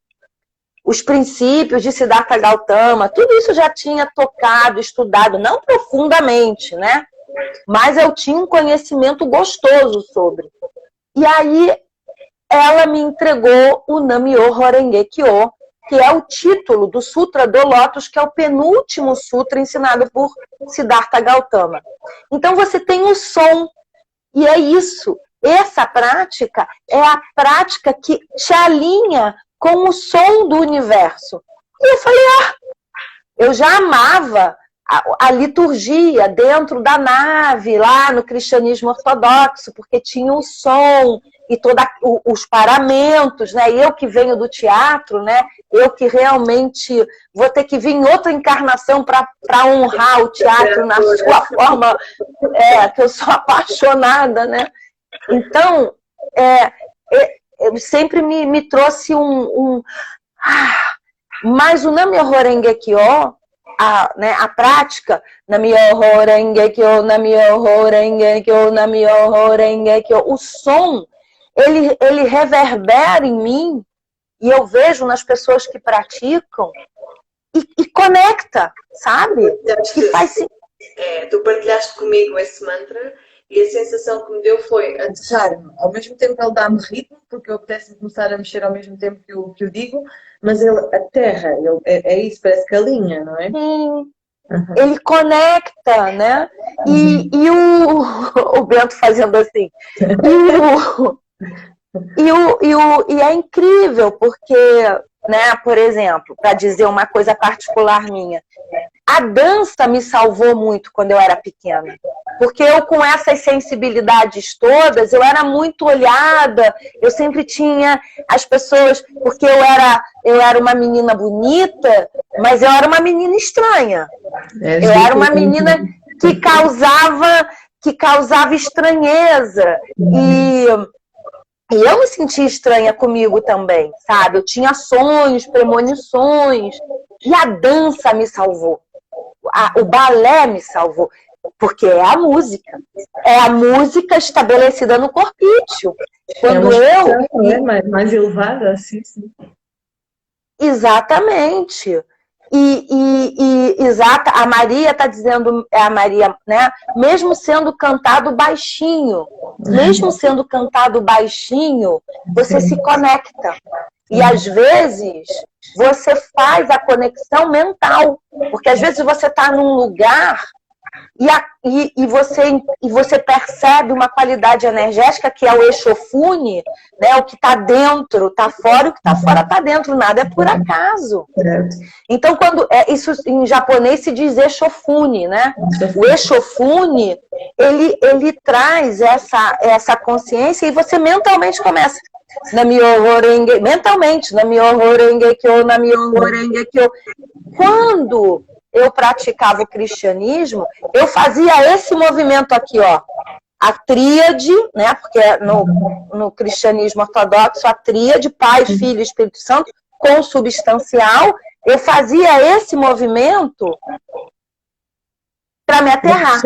Os princípios de Siddhartha Gautama, tudo isso eu já tinha tocado, estudado, não profundamente, né? Mas eu tinha um conhecimento gostoso sobre. E aí, ela me entregou o Nam-myoho Renge Kyo, que é o título do Sutra do Lótus, que é o penúltimo sutra ensinado por Siddhartha Gautama. Então você tem o som, e é isso. Essa prática é a prática que te alinha com o som do universo. E eu falei, eu já amava a liturgia dentro da nave, lá no cristianismo ortodoxo, porque tinha o som e todos os paramentos, né? Eu que venho do teatro, né? Eu que realmente vou ter que vir em outra encarnação para honrar o teatro na sua forma, que eu sou apaixonada, né? Então, sempre me trouxe mas o Nam-myoho Renge Kyo, a prática, Nam-myoho Renge Kyo, Nam-myoho Renge Kyo, Nam-myoho Renge Kyo, o som, ele reverbera em mim, e eu vejo nas pessoas que praticam, e conecta, sabe? E faz tu partilhaste comigo esse mantra, e a sensação que me deu foi a deixar-me. Ao mesmo tempo ele dá-me ritmo, porque eu apetece começar a mexer ao mesmo tempo que eu digo, mas ele aterra, é isso, parece que alinha, não é? Sim. Ele conecta, né? E o Bento fazendo assim. E é incrível, porque, né, por exemplo, para dizer uma coisa particular minha, a dança me salvou muito quando eu era pequena. Porque eu, com essas sensibilidades todas, eu era muito olhada, eu sempre tinha as pessoas... Porque eu era uma menina bonita, mas eu era uma menina estranha. Eu era uma menina que causava estranheza. E eu me sentia estranha comigo também, sabe? Eu tinha sonhos, premonições. E a dança me salvou. O balé me salvou. Porque é a música. É a música estabelecida no corpício. Quando mais elevada, assim, sim. Exatamente. Exata, a Maria está dizendo, a Maria, né? Mesmo sendo cantado baixinho, você se conecta. E às vezes você faz a conexão mental, porque às vezes você está num lugar E você percebe uma qualidade energética que é o Eshofune, né? O que está dentro está fora, o que está fora está dentro, nada é por acaso. Então, isso em japonês se diz Eshofune, né? O Eshofune, ele traz essa consciência e você mentalmente começa. Mentalmente, quando eu praticava o cristianismo, eu fazia esse movimento aqui, ó, a tríade, né? Porque no cristianismo ortodoxo, a tríade, Pai, Filho e Espírito Santo, consubstancial, eu fazia esse movimento para me aterrar.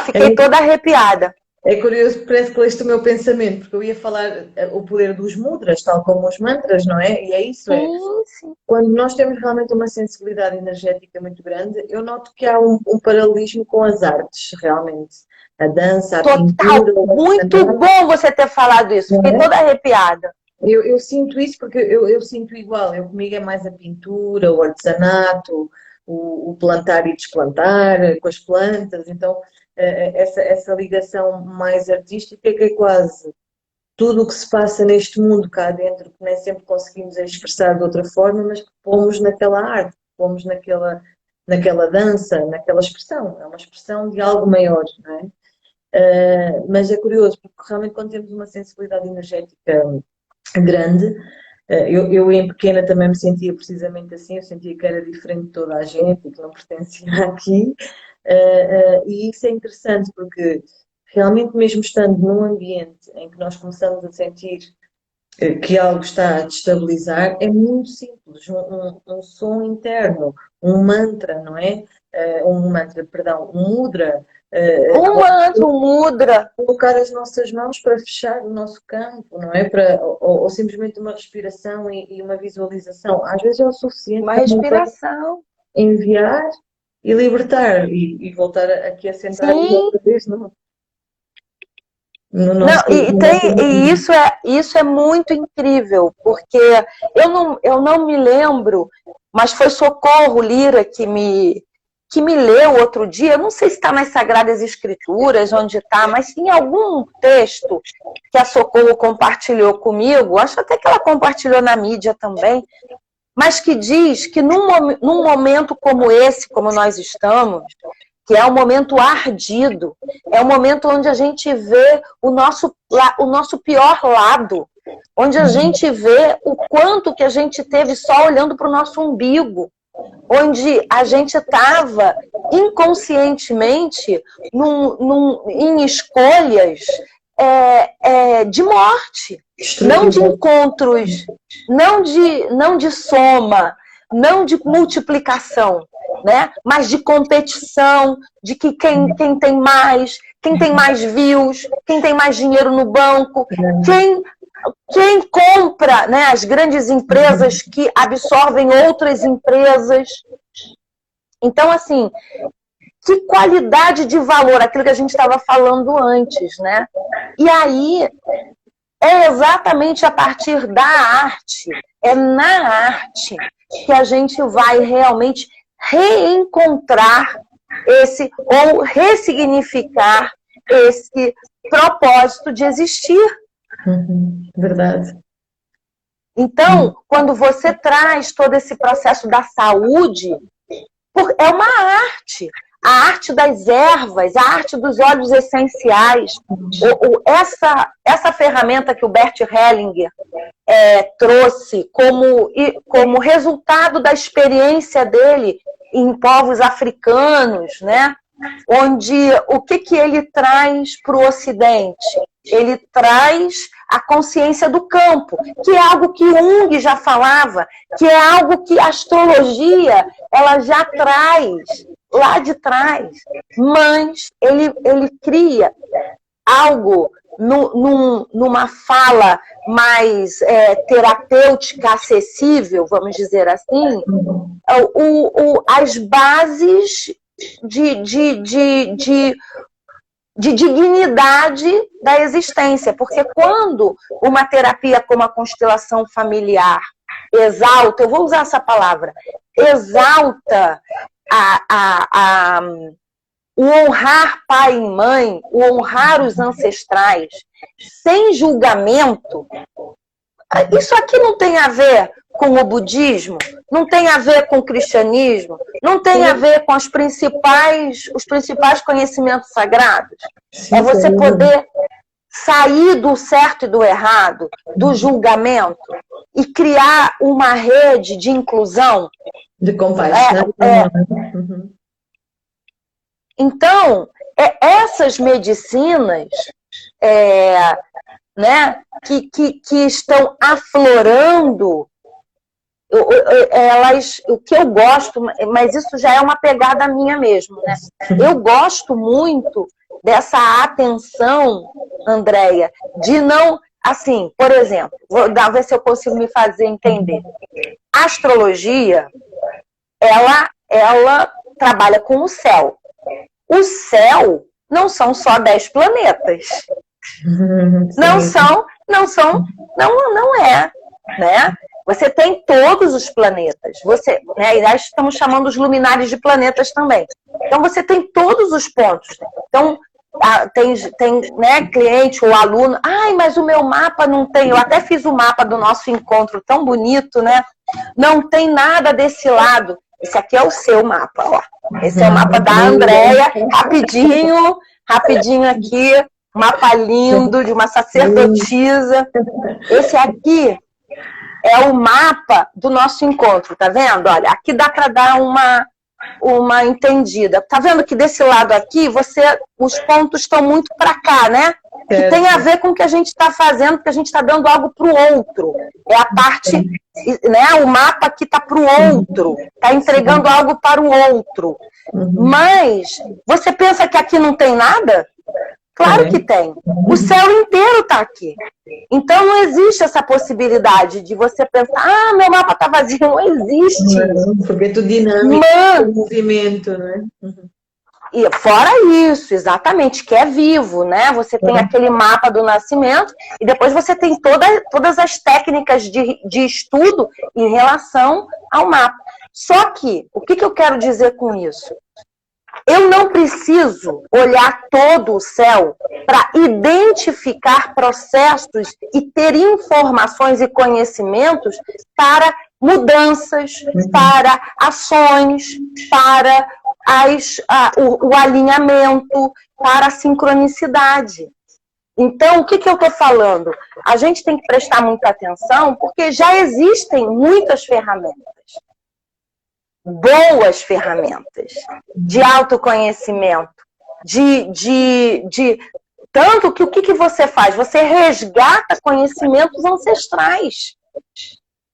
Fiquei toda arrepiada. É curioso, parece que leste o meu pensamento, porque eu ia falar o poder dos mudras, tal como os mantras, não é? E é isso, Sim. Quando nós temos realmente uma sensibilidade energética muito grande, eu noto que há um paralelismo com as artes, realmente. A dança, a pintura... Muito bom você ter falado isso, fiquei toda arrepiada. Eu sinto isso porque eu sinto igual, comigo é mais a pintura, o artesanato, o plantar e desplantar com as plantas, então... Essa ligação mais artística que é quase tudo o que se passa neste mundo cá dentro, que nem sempre conseguimos expressar de outra forma, mas que pomos naquela arte, pomos naquela dança, naquela expressão. É uma expressão de algo maior, não é? Mas é curioso, porque realmente quando temos uma sensibilidade energética grande, eu em pequena também me sentia precisamente assim, eu sentia que era diferente de toda a gente e que não pertencia aqui. E isso é interessante porque realmente mesmo estando num ambiente em que nós começamos a sentir que algo está a destabilizar, é muito simples, um som interno, um mantra, não é? Um mudra. Um mudra. Colocar as nossas mãos para fechar o nosso campo, não é? Ou simplesmente uma respiração e uma visualização. Às vezes é o suficiente. Uma respiração. Enviar e libertar e voltar aqui a sentar outra vez no nosso isso é muito incrível, porque eu não me lembro, mas foi Socorro Lira que me leu outro dia, eu não sei se está nas Sagradas Escrituras, onde está, mas em algum texto que a Socorro compartilhou comigo, acho até que ela compartilhou na mídia também, mas que diz que num momento como esse, como nós estamos, que é um momento ardido, é um momento onde a gente vê o nosso pior lado, onde a gente vê o quanto que a gente teve só olhando para o nosso umbigo, onde a gente estava inconscientemente em escolhas de morte, não de encontros, não de soma, não de multiplicação, né? Mas de competição, de que quem tem mais views, quem tem mais dinheiro no banco, quem compra, né, as grandes empresas que absorvem outras empresas. Então, assim, que qualidade de valor, aquilo que a gente estava falando antes, né? E aí, é exatamente a partir da arte, é na arte que a gente vai realmente reencontrar ou ressignificar esse propósito de existir. Verdade. Então, quando você traz todo esse processo da saúde, é uma arte. A arte das ervas, a arte dos óleos essenciais. Essa ferramenta que o Bert Hellinger trouxe como resultado da experiência dele em povos africanos, né? Onde o que ele traz para o Ocidente? Ele traz a consciência do campo, que é algo que Jung já falava, que é algo que a astrologia ela já traz lá de trás, mas ele cria algo numa fala mais terapêutica, acessível, vamos dizer assim, as bases de dignidade da existência, porque quando uma terapia como a constelação familiar exalta, eu vou usar essa palavra, exalta o honrar pai e mãe, o honrar os ancestrais, sem julgamento, isso aqui não tem a ver com o budismo, não tem a ver com o cristianismo, não tem a ver com os principais conhecimentos sagrados. É você poder sair do certo e do errado, do julgamento, e criar uma rede de inclusão. De compaixão. Uhum. Então, essas medicinas né, que estão aflorando, o que eu gosto, mas isso já é uma pegada minha mesmo, né? Eu gosto muito dessa atenção, Andréia, de não, assim, por exemplo, vou ver se eu consigo me fazer entender. A astrologia, ela trabalha com o céu. O céu não são só 10 planetas. Não é, né? Você tem todos os planetas. Né, e nós estamos chamando os luminares de planetas também. Então, você tem todos os pontos. Então, tem né, cliente ou aluno, mas o meu mapa não tem. Eu até fiz o mapa do nosso encontro tão bonito, né? Não tem nada desse lado. Esse aqui é o seu mapa, ó. Esse é o mapa da Andréia, rapidinho aqui, mapa lindo de uma sacerdotisa. Esse aqui é o mapa do nosso encontro, tá vendo? Olha, aqui dá para dar uma entendida. Tá vendo que desse lado aqui, os pontos estão muito para cá, né? Que tem a ver com o que a gente está fazendo, porque a gente está dando algo para o outro. É a parte, né? O mapa aqui está para o outro, está entregando algo para o outro. Mas você pensa que aqui não tem nada? Claro que tem. O céu inteiro está aqui. Então não existe essa possibilidade de você pensar, meu mapa está vazio. Não existe. Porque é tudo dinâmico, movimento, né? E fora isso, exatamente, que é vivo, né? Você tem aquele mapa do nascimento e depois você tem todas as técnicas de estudo em relação ao mapa. Só que, o que eu quero dizer com isso? Eu não preciso olhar todo o céu para identificar processos e ter informações e conhecimentos para mudanças, para ações, para o alinhamento, para a sincronicidade. Então, o que eu estou falando? A gente tem que prestar muita atenção porque já existem muitas ferramentas. Boas ferramentas de autoconhecimento, tanto que o que você faz? Você resgata conhecimentos ancestrais.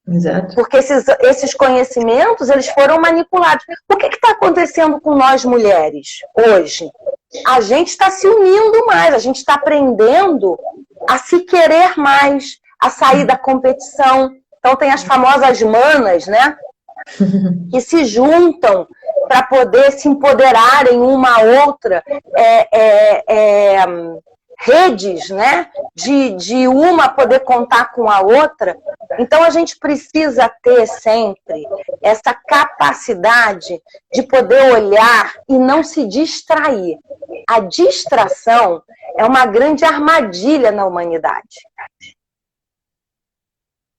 Exato. Porque esses conhecimentos, eles foram manipulados. O que está acontecendo com nós mulheres hoje? A gente está se unindo mais, a gente está aprendendo a se querer mais, a sair da competição. Então tem as famosas manas, né? Que se juntam para poder se empoderarem uma a outra, redes, né? De uma poder contar com a outra. Então a gente precisa ter sempre essa capacidade de poder olhar e não se distrair. A distração é uma grande armadilha na humanidade.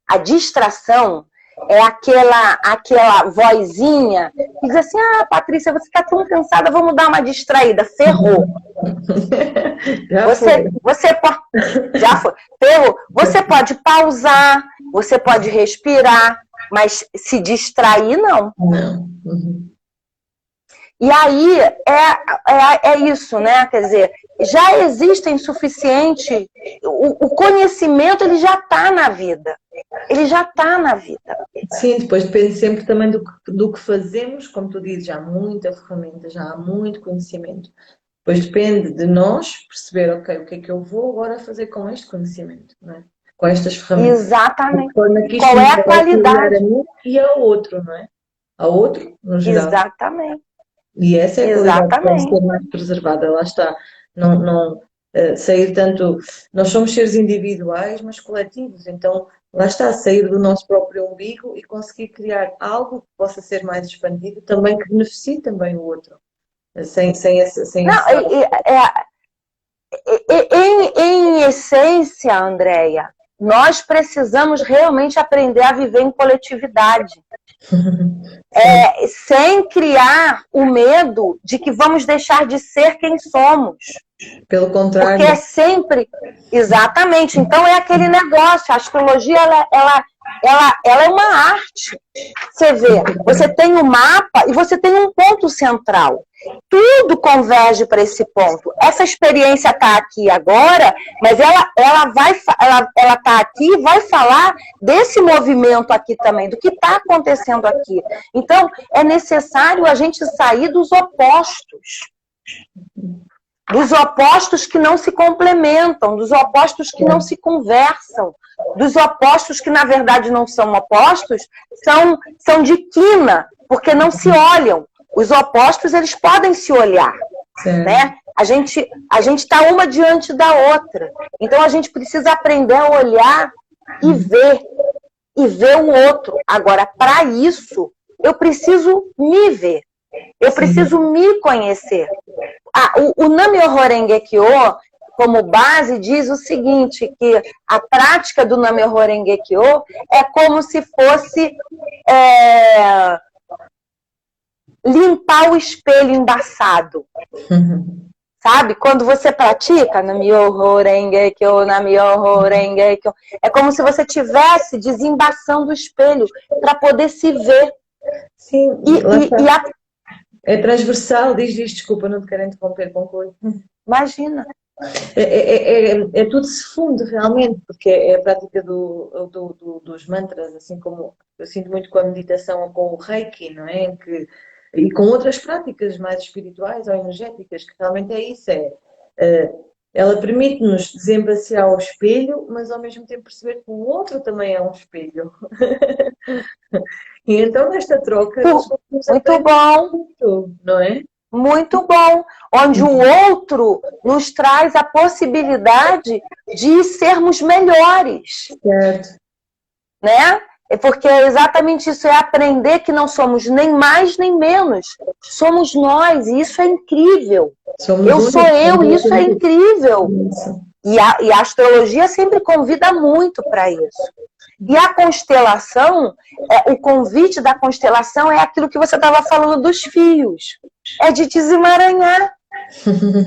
A distração é aquela vozinha que diz assim, Patrícia, você está tão cansada, vamos dar uma distraída. Ferrou. Já foi. Ferrou. Você pode pausar, você pode respirar, mas se distrair, não. Não. E aí é isso, né? Quer dizer, já existem suficiente. O conhecimento, ele já está na vida. Ele já está na vida. Sim, depois depende sempre também do que fazemos, como tu dizes, já há muita ferramenta, já há muito conhecimento. Depois depende de nós perceber, ok, o que é que eu vou agora fazer com este conhecimento, não é? Com estas ferramentas. Exatamente. Qual é a qualidade? A mim e ao outro, não é? Ao outro, no geral. Exatamente. E essa é a qualidade que deve ser mais preservada, lá está. Não, Sair tanto, nós somos seres individuais, mas coletivos, então lá está, sair do nosso próprio umbigo e conseguir criar algo que possa ser mais expandido, também que beneficie também o outro, sem Não, esse... em essência, Andréia, nós precisamos realmente aprender a viver em coletividade. Sem criar o medo de que vamos deixar de ser quem somos. Pelo contrário. Porque é sempre... Exatamente. Então é aquele negócio. A astrologia, ela é uma arte. Você vê, você tem um mapa e você tem um ponto central. Tudo converge para esse ponto. Essa experiência está aqui agora, mas ela está aqui e vai falar desse movimento aqui também, do que está acontecendo aqui. Então, é necessário a gente sair dos opostos. Dos opostos que não se complementam, dos opostos que não se conversam, dos opostos que, na verdade, não são opostos, são de quina, porque não se olham. Os opostos, eles podem se olhar, né? A gente está uma diante da outra. Então, a gente precisa aprender a olhar e ver o outro. Agora, para isso, eu preciso me ver. Eu preciso me conhecer. O Nam-myoho Renge Kyo, como base, diz o seguinte, que a prática do Nam-myoho Renge Kyo é como se fosse limpar o espelho embaçado. Sabe? Quando você pratica Nam-myoho Renge Kyo, Nam-myoho Renge Kyo, é como se você estivesse desembaçando o espelho para poder se ver. Sim, é transversal, diz, desculpa, não te quero interromper, conclui. Imagina. Tudo se funde realmente, porque é a prática dos mantras, assim como eu sinto muito com a meditação ou com o Reiki, não é? E com outras práticas mais espirituais ou energéticas, que realmente é isso, ela permite-nos desembaciar o espelho, mas ao mesmo tempo perceber que o outro também é um espelho. E então nesta troca nós muito bom, muito, não é? Muito bom, onde o outro nos traz a possibilidade de sermos melhores. Certo. Né? Porque é exatamente isso, é aprender que não somos nem mais nem menos. Somos nós, e isso é incrível. Eu sou eu, e isso é incrível. E a astrologia sempre convida muito para isso. E a constelação, o convite da constelação é aquilo que você estava falando dos fios. É de desemaranhar.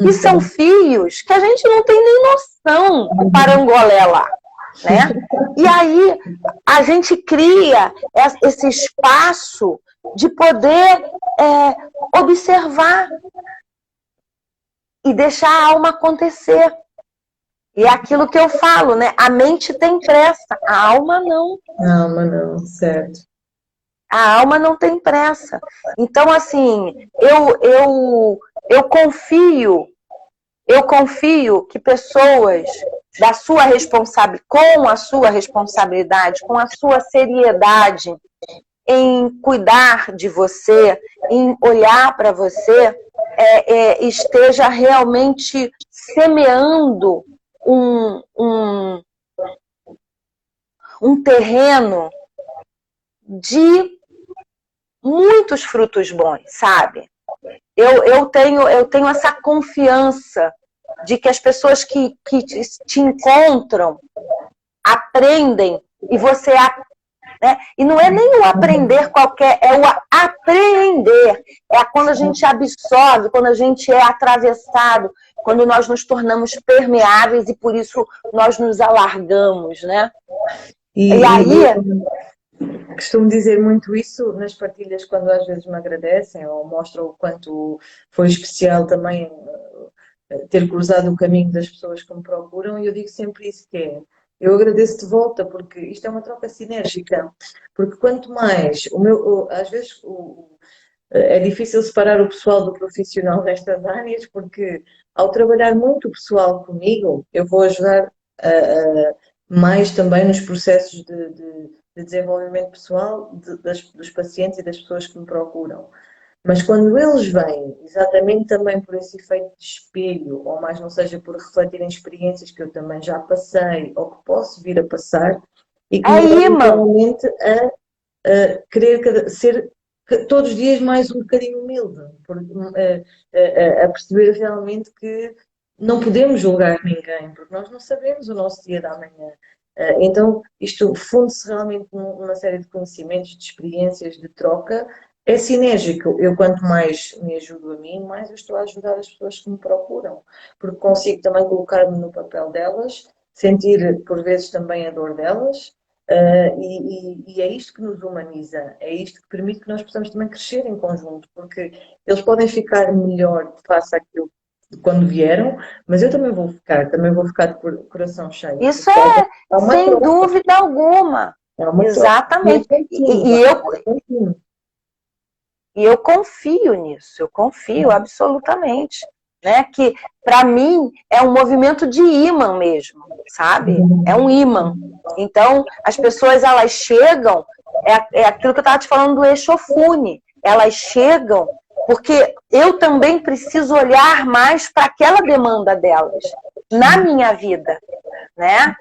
E são fios que a gente não tem nem noção do parangolé lá. Né? E aí a gente cria esse espaço de poder observar e deixar a alma acontecer. E é aquilo que eu falo, né? A mente tem pressa, a alma não. A alma não, certo. A alma não tem pressa. Então, assim, eu confio que pessoas com a sua responsabilidade, com a sua seriedade em cuidar de você, em olhar para você, esteja realmente semeando um terreno de muitos frutos bons, sabe? Eu tenho essa confiança de que as pessoas que te encontram aprendem e você... Né? E não é nem o aprender qualquer, é o apreender. É quando a gente absorve, quando a gente é atravessado, quando nós nos tornamos permeáveis e por isso nós nos alargamos, né? E aí... Costumo dizer muito isso nas partilhas quando às vezes me agradecem ou mostram o quanto foi especial também ter cruzado o caminho das pessoas que me procuram, e eu digo sempre isso, que é: eu agradeço de volta, porque isto é uma troca sinérgica, porque quanto mais às vezes é difícil separar o pessoal do profissional nestas áreas, porque ao trabalhar muito o pessoal comigo, eu vou ajudar mais também nos processos de desenvolvimento pessoal dos pacientes e das pessoas que me procuram. Mas quando eles vêm, exatamente também por esse efeito de espelho, ou mais não seja por refletirem experiências que eu também já passei, ou que posso vir a passar, e que É me levam imã. realmente a querer ser todos os dias mais um bocadinho humilde, a perceber realmente que não podemos julgar ninguém, porque nós não sabemos o nosso dia da manhã. Então, isto funde-se realmente numa série de conhecimentos, de experiências, de troca. É sinérgico. Eu, quanto mais me ajudo a mim, mais eu estou a ajudar as pessoas que me procuram, porque consigo também colocar-me no papel delas, sentir por vezes também a dor delas. E é isto que nos humaniza, é isto que permite que nós possamos também crescer em conjunto, porque eles podem ficar melhor face àquilo de quando vieram, mas eu também vou ficar de coração cheio, Isso porque é há uma sem troca, dúvida alguma. há uma troca. E é Exatamente. contínuo, é contínuo. E eu confio nisso, eu confio absolutamente. Né? Que, para mim, é um movimento de ímã mesmo, sabe? É um ímã. Então, as pessoas, elas chegam, é aquilo que eu estava te falando do Exofune, elas chegam porque eu também preciso olhar mais para aquela demanda delas, na minha vida, né?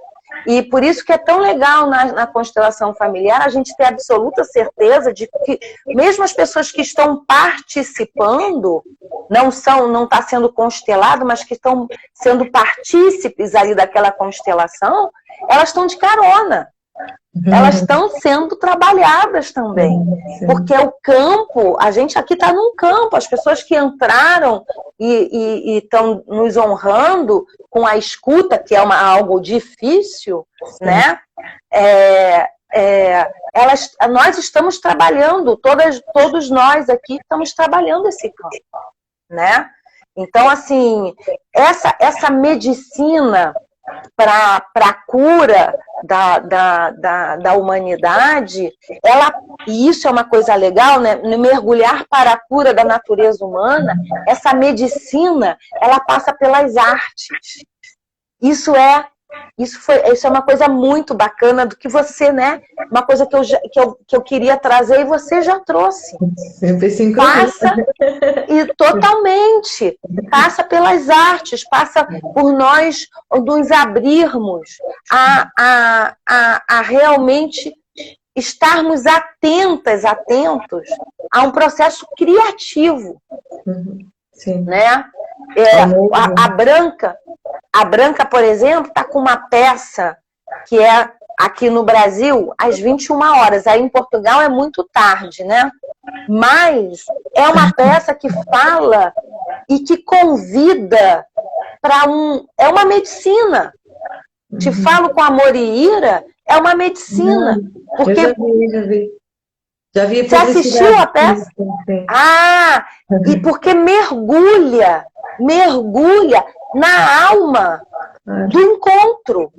E por isso que é tão legal na constelação familiar a gente ter absoluta certeza de que mesmo as pessoas que estão participando, não está sendo constelado, mas que estão sendo partícipes ali daquela constelação, elas estão de carona. Elas estão sendo trabalhadas também. Porque o campo, a gente aqui está num campo, as pessoas que entraram e estão nos honrando com a escuta, que é algo difícil, né? Nós estamos trabalhando, todos nós aqui estamos trabalhando esse campo, né? Então, assim, essa medicina para a cura da humanidade, e isso é uma coisa legal, né? Mergulhar para a cura da natureza humana, essa medicina, ela passa pelas artes. Isso é uma coisa muito bacana do que você, né? Uma coisa que eu queria trazer e você já trouxe. Passa, e totalmente, passa pelas artes, passa por nós nos abrirmos a realmente estarmos atentos a um processo criativo. Sim. Né? A Branca, por exemplo, está com uma peça que é aqui no Brasil às 21 horas. Aí em Portugal é muito tarde, né? Mas é uma peça que fala e que convida para é uma medicina. Te falo com amor e ira, é uma medicina. Porque Eu já vi. Já vi a você assistiu a peça? Sim. Ah, e porque mergulha na alma do encontro.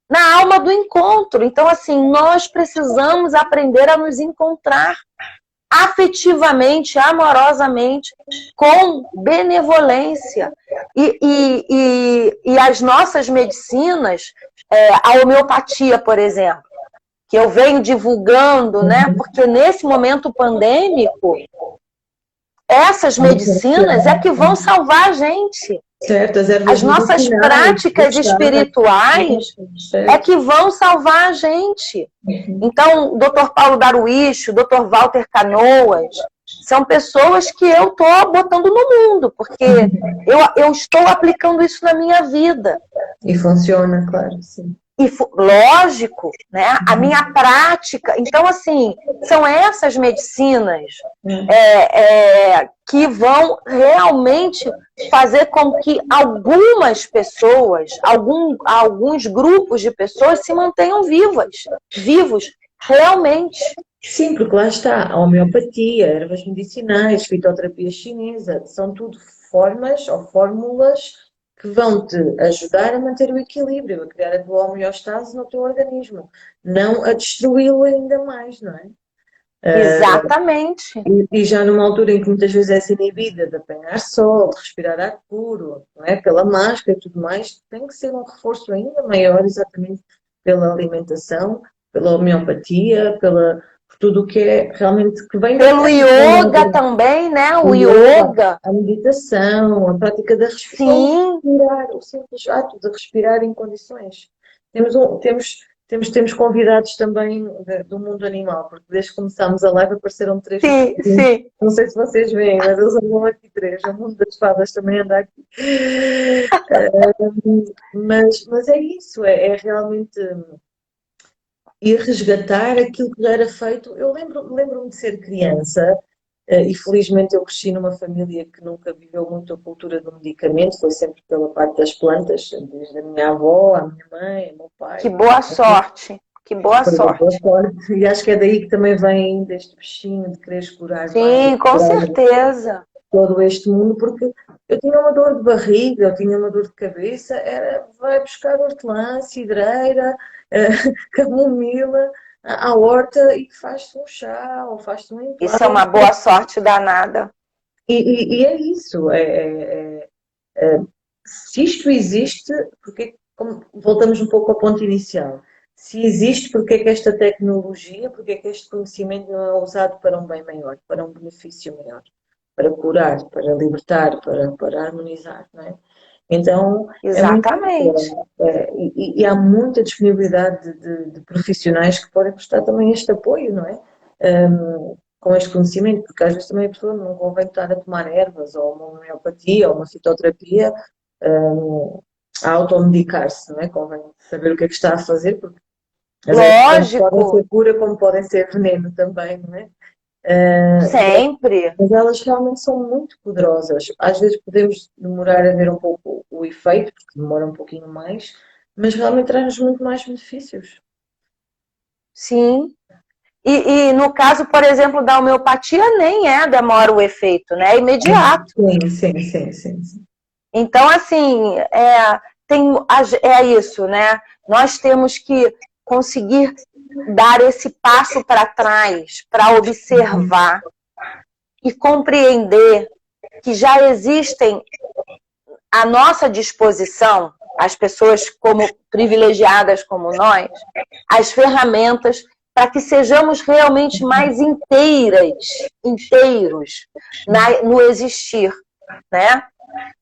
Na alma do encontro. Então, assim, nós precisamos aprender a nos encontrar afetivamente, amorosamente, com benevolência. E as nossas medicinas, a homeopatia, por exemplo, que eu venho divulgando, né? Porque nesse momento pandêmico, essas medicinas é que vão salvar a gente. Certo, as nossas práticas espirituais é que vão salvar a gente. Então, o Dr. Paulo Darwish, o Dr. Walter Canoas, são pessoas que eu estou botando no mundo, porque eu estou aplicando isso na minha vida. E funciona, claro, sim. Lógico, né? A minha prática. Então, assim, são essas medicinas que vão realmente fazer com que algumas pessoas, alguns grupos de pessoas se mantenham vivos, realmente. Sim, porque lá está, a homeopatia, ervas medicinais, fitoterapia chinesa, são tudo formas ou fórmulas que vão te ajudar a manter o equilíbrio, a criar a tua homeostase no teu organismo, não a destruí-lo ainda mais, não é? Exatamente. E já numa altura em que muitas vezes é inibida de apanhar sol, de respirar ar puro, não é? Pela máscara e tudo mais, tem que ser um reforço ainda maior exatamente pela alimentação, pela homeopatia, pela tudo o que é realmente que vem Pelo yoga também, né? O yoga. A meditação, a prática da respiração, Sim. o simples ato de respirar em condições. Temos convidados também do mundo animal, porque desde que começámos a live apareceram 3. Sim. Não sei se vocês veem, mas eles andam aqui 3. O mundo das fadas também anda aqui. Mas é isso, é realmente ir resgatar aquilo que já era feito. Eu lembro-me de ser criança e felizmente eu cresci numa família que nunca viveu muito a cultura do medicamento, foi sempre pela parte das plantas, desde a minha avó, a minha mãe, o meu pai. Que boa sorte! Que boa sorte! E acho que é daí que também vem ainda este bichinho de querer curar. Sim, com certeza. Todo este mundo, porque eu tinha uma dor de barriga, eu tinha uma dor de cabeça, vai buscar hortelã, cidreira, camomila, à horta e faz-se um chá ou faz-se um entrada. Isso é uma boa sorte danada. E é isso. Se isto existe, porque voltamos um pouco ao ponto inicial. Se existe, porque é que esta tecnologia, porque é que este conhecimento não é usado para um bem maior, para um benefício maior, para curar, para libertar, para harmonizar, não é? Então, exatamente. E há muita disponibilidade de profissionais que podem prestar também este apoio, não é? Com este conhecimento, porque às vezes também a pessoa não convém estar a tomar ervas, ou uma homeopatia, ou uma fitoterapia, a automedicar-se, não é? Convém saber o que é que está a fazer, porque as ervas podem ser cura, como podem ser veneno também, não é? Sempre. Mas elas realmente são muito poderosas. Às vezes podemos demorar a ver um pouco o efeito, porque demora um pouquinho mais, mas realmente traz-nos muito mais benefícios. Sim. E no caso, por exemplo, da homeopatia, nem demora o efeito, né? É imediato. Sim. Então, assim, é isso, né? Nós temos que conseguir dar esse passo para trás, para observar e compreender que já existem à nossa disposição, as pessoas como privilegiadas como nós, as ferramentas para que sejamos realmente mais inteiros no existir, né?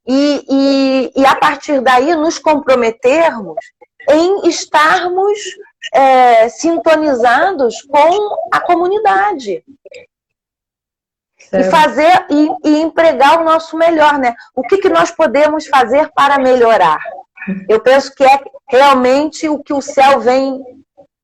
E a partir daí nos comprometermos em estarmos sintonizados com a comunidade. E fazer e empregar o nosso melhor, né? O que nós podemos fazer para melhorar? Eu penso que é realmente o que o céu vem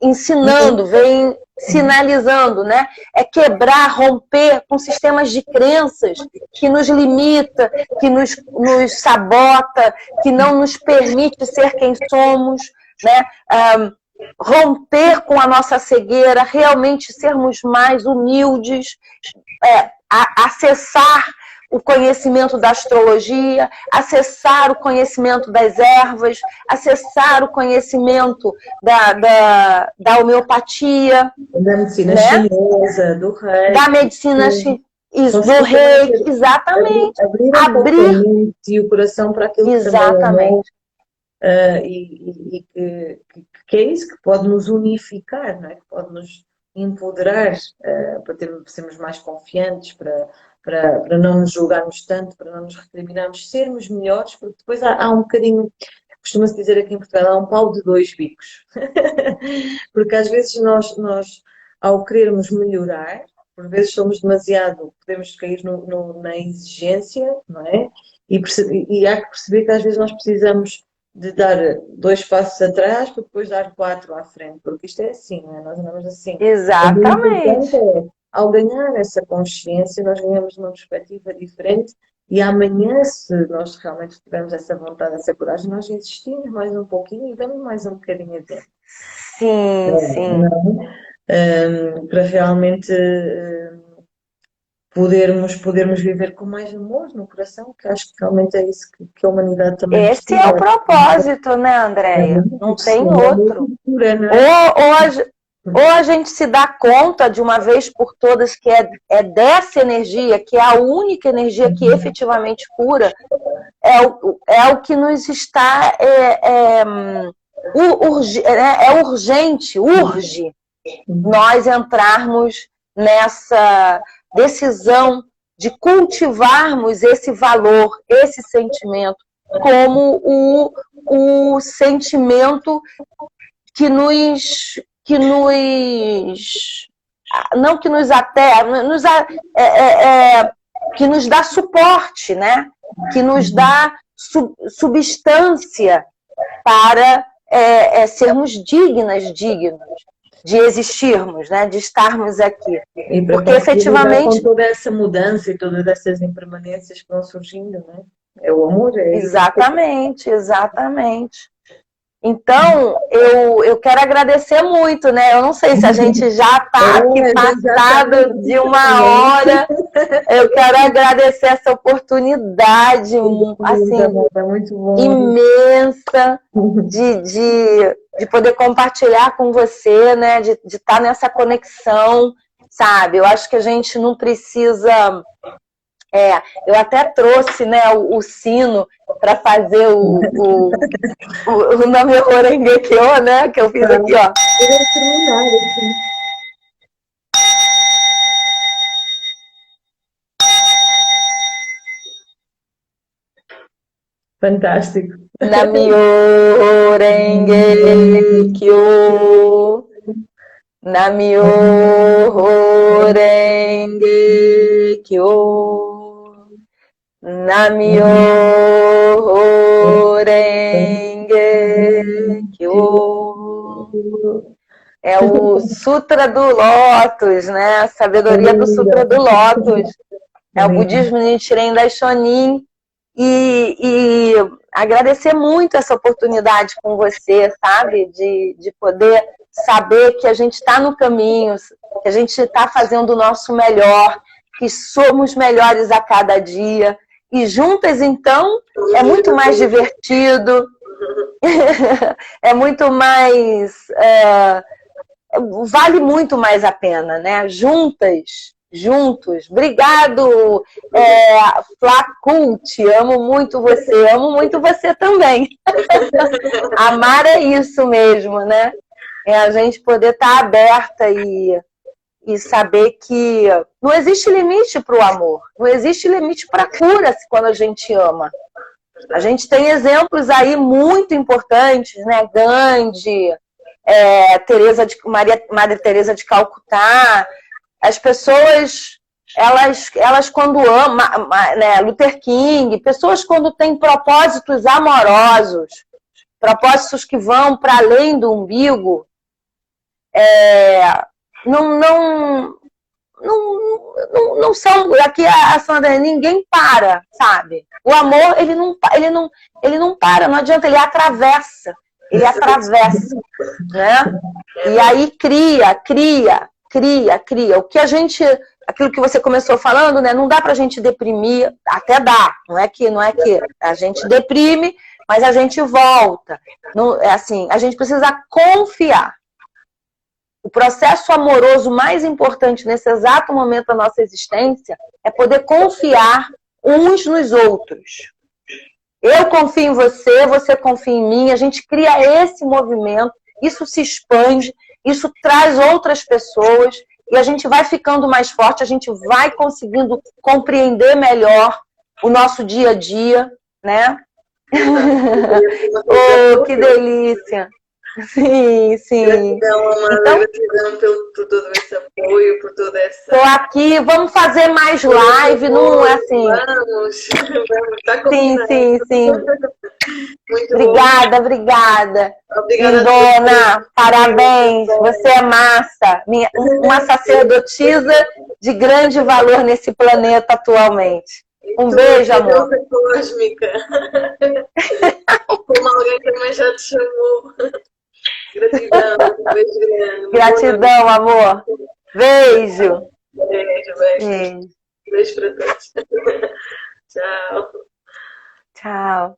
ensinando, vem sinalizando, né? É quebrar, romper com sistemas de crenças que nos limita, que nos sabota, que não nos permite ser quem somos, né? Romper com a nossa cegueira, realmente sermos mais humildes, acessar o conhecimento da astrologia, acessar o conhecimento das ervas, acessar o conhecimento da homeopatia, da medicina chinesa, do reiki, da medicina do reiki, exatamente. Abrir e o coração para aquilo que também é e que é isso que pode nos unificar, não é? Que pode nos empoderar para sermos mais confiantes, para não nos julgarmos tanto, para não nos recriminarmos, sermos melhores, porque depois há um bocadinho, costuma-se dizer aqui em Portugal, há um pau de dois bicos. Porque às vezes nós, ao querermos melhorar, por vezes podemos cair na exigência, não é? E há que perceber que às vezes nós precisamos de dar 2 passos atrás para depois dar 4 à frente, porque isto é assim, não é? Nós andamos assim. Exatamente. Ao ganhar essa consciência, nós ganhamos uma perspectiva diferente e amanhã, se nós realmente tivermos essa vontade, essa coragem, nós insistimos mais um pouquinho e damos mais um bocadinho de tempo. Sim. Para realmente podermos viver com mais amor no coração, que acho que realmente é isso que a humanidade também Esse é o propósito, né, Andréia? Não tem outro. Ou a gente se dá conta de uma vez por todas que é dessa energia, que é a única energia que efetivamente cura, é o que nos está urgente, urge nós entrarmos nessa decisão de cultivarmos esse valor, esse sentimento, como o sentimento que nos não que nos aterra, que nos dá suporte, né? Que nos dá substância para sermos dignos de existirmos, né? De estarmos aqui. E para porque efetivamente com toda essa mudança e todas essas impermanências que vão surgindo, né? É o amor, é isso. Exatamente. Então, eu quero agradecer muito, né? Eu não sei se a gente já está aqui passado de 1 hora. Eu quero agradecer essa oportunidade, assim, muito bom. Imensa de poder compartilhar com você, né? De estar nessa conexão, sabe? Eu acho que a gente não precisa... eu até trouxe, né, o sino para fazer o Namyo Renge Kyo, né, que eu fiz aqui, ó. Fantástico. Namyo Renge Kyo. Namyo Renge Kyo. Namyo Renge Kyo. É o Sutra do Lótus, né? A sabedoria do Sutra do Lótus. É o budismo Nichiren Daishonin. E agradecer muito essa oportunidade com você, sabe? De poder saber que a gente está no caminho, que a gente está fazendo o nosso melhor, que somos melhores a cada dia. E juntas, então, é muito mais divertido, é muito mais... vale muito mais a pena, né? Juntos. Obrigado, Flacult, amo muito você também. Amar é isso mesmo, né? É a gente poder estar aberta e saber que não existe limite para o amor, não existe limite para a cura quando a gente ama. A gente tem exemplos aí muito importantes, né? Gandhi, Madre Teresa de Calcutá. As pessoas, elas quando amam, né? Luther King, pessoas quando têm propósitos amorosos, propósitos que vão para além do umbigo, não são, aqui a Sandra, ninguém para, sabe? O amor, ele não para, não adianta, ele atravessa, né? E aí cria. O que a gente, aquilo que você começou falando, né? Não dá pra gente deprimir, até dá, não é que a gente deprime, mas a gente volta. Não, assim, a gente precisa confiar. O processo amoroso mais importante nesse exato momento da nossa existência é poder confiar uns nos outros. Eu confio em você, você confia em mim, a gente cria esse movimento, isso se expande, isso traz outras pessoas e a gente vai ficando mais forte, a gente vai conseguindo compreender melhor o nosso dia a dia, né? Oh, que delícia! Sim. Gratidão, Amanda, então, gratidão por todo esse apoio, por toda essa... Estou aqui, vamos fazer mais live, não é assim? Vamos, tá combinado. Sim. Muito obrigada. Obrigada, Lindona, parabéns, você é massa, uma sacerdotisa de grande valor nesse planeta atualmente. Um beijo, amor. Cósmica. Como alguém também já te chamou. Gratidão, um beijo grande. Gratidão, amor. Beijo. Beijo para todos. Tchau. Tchau.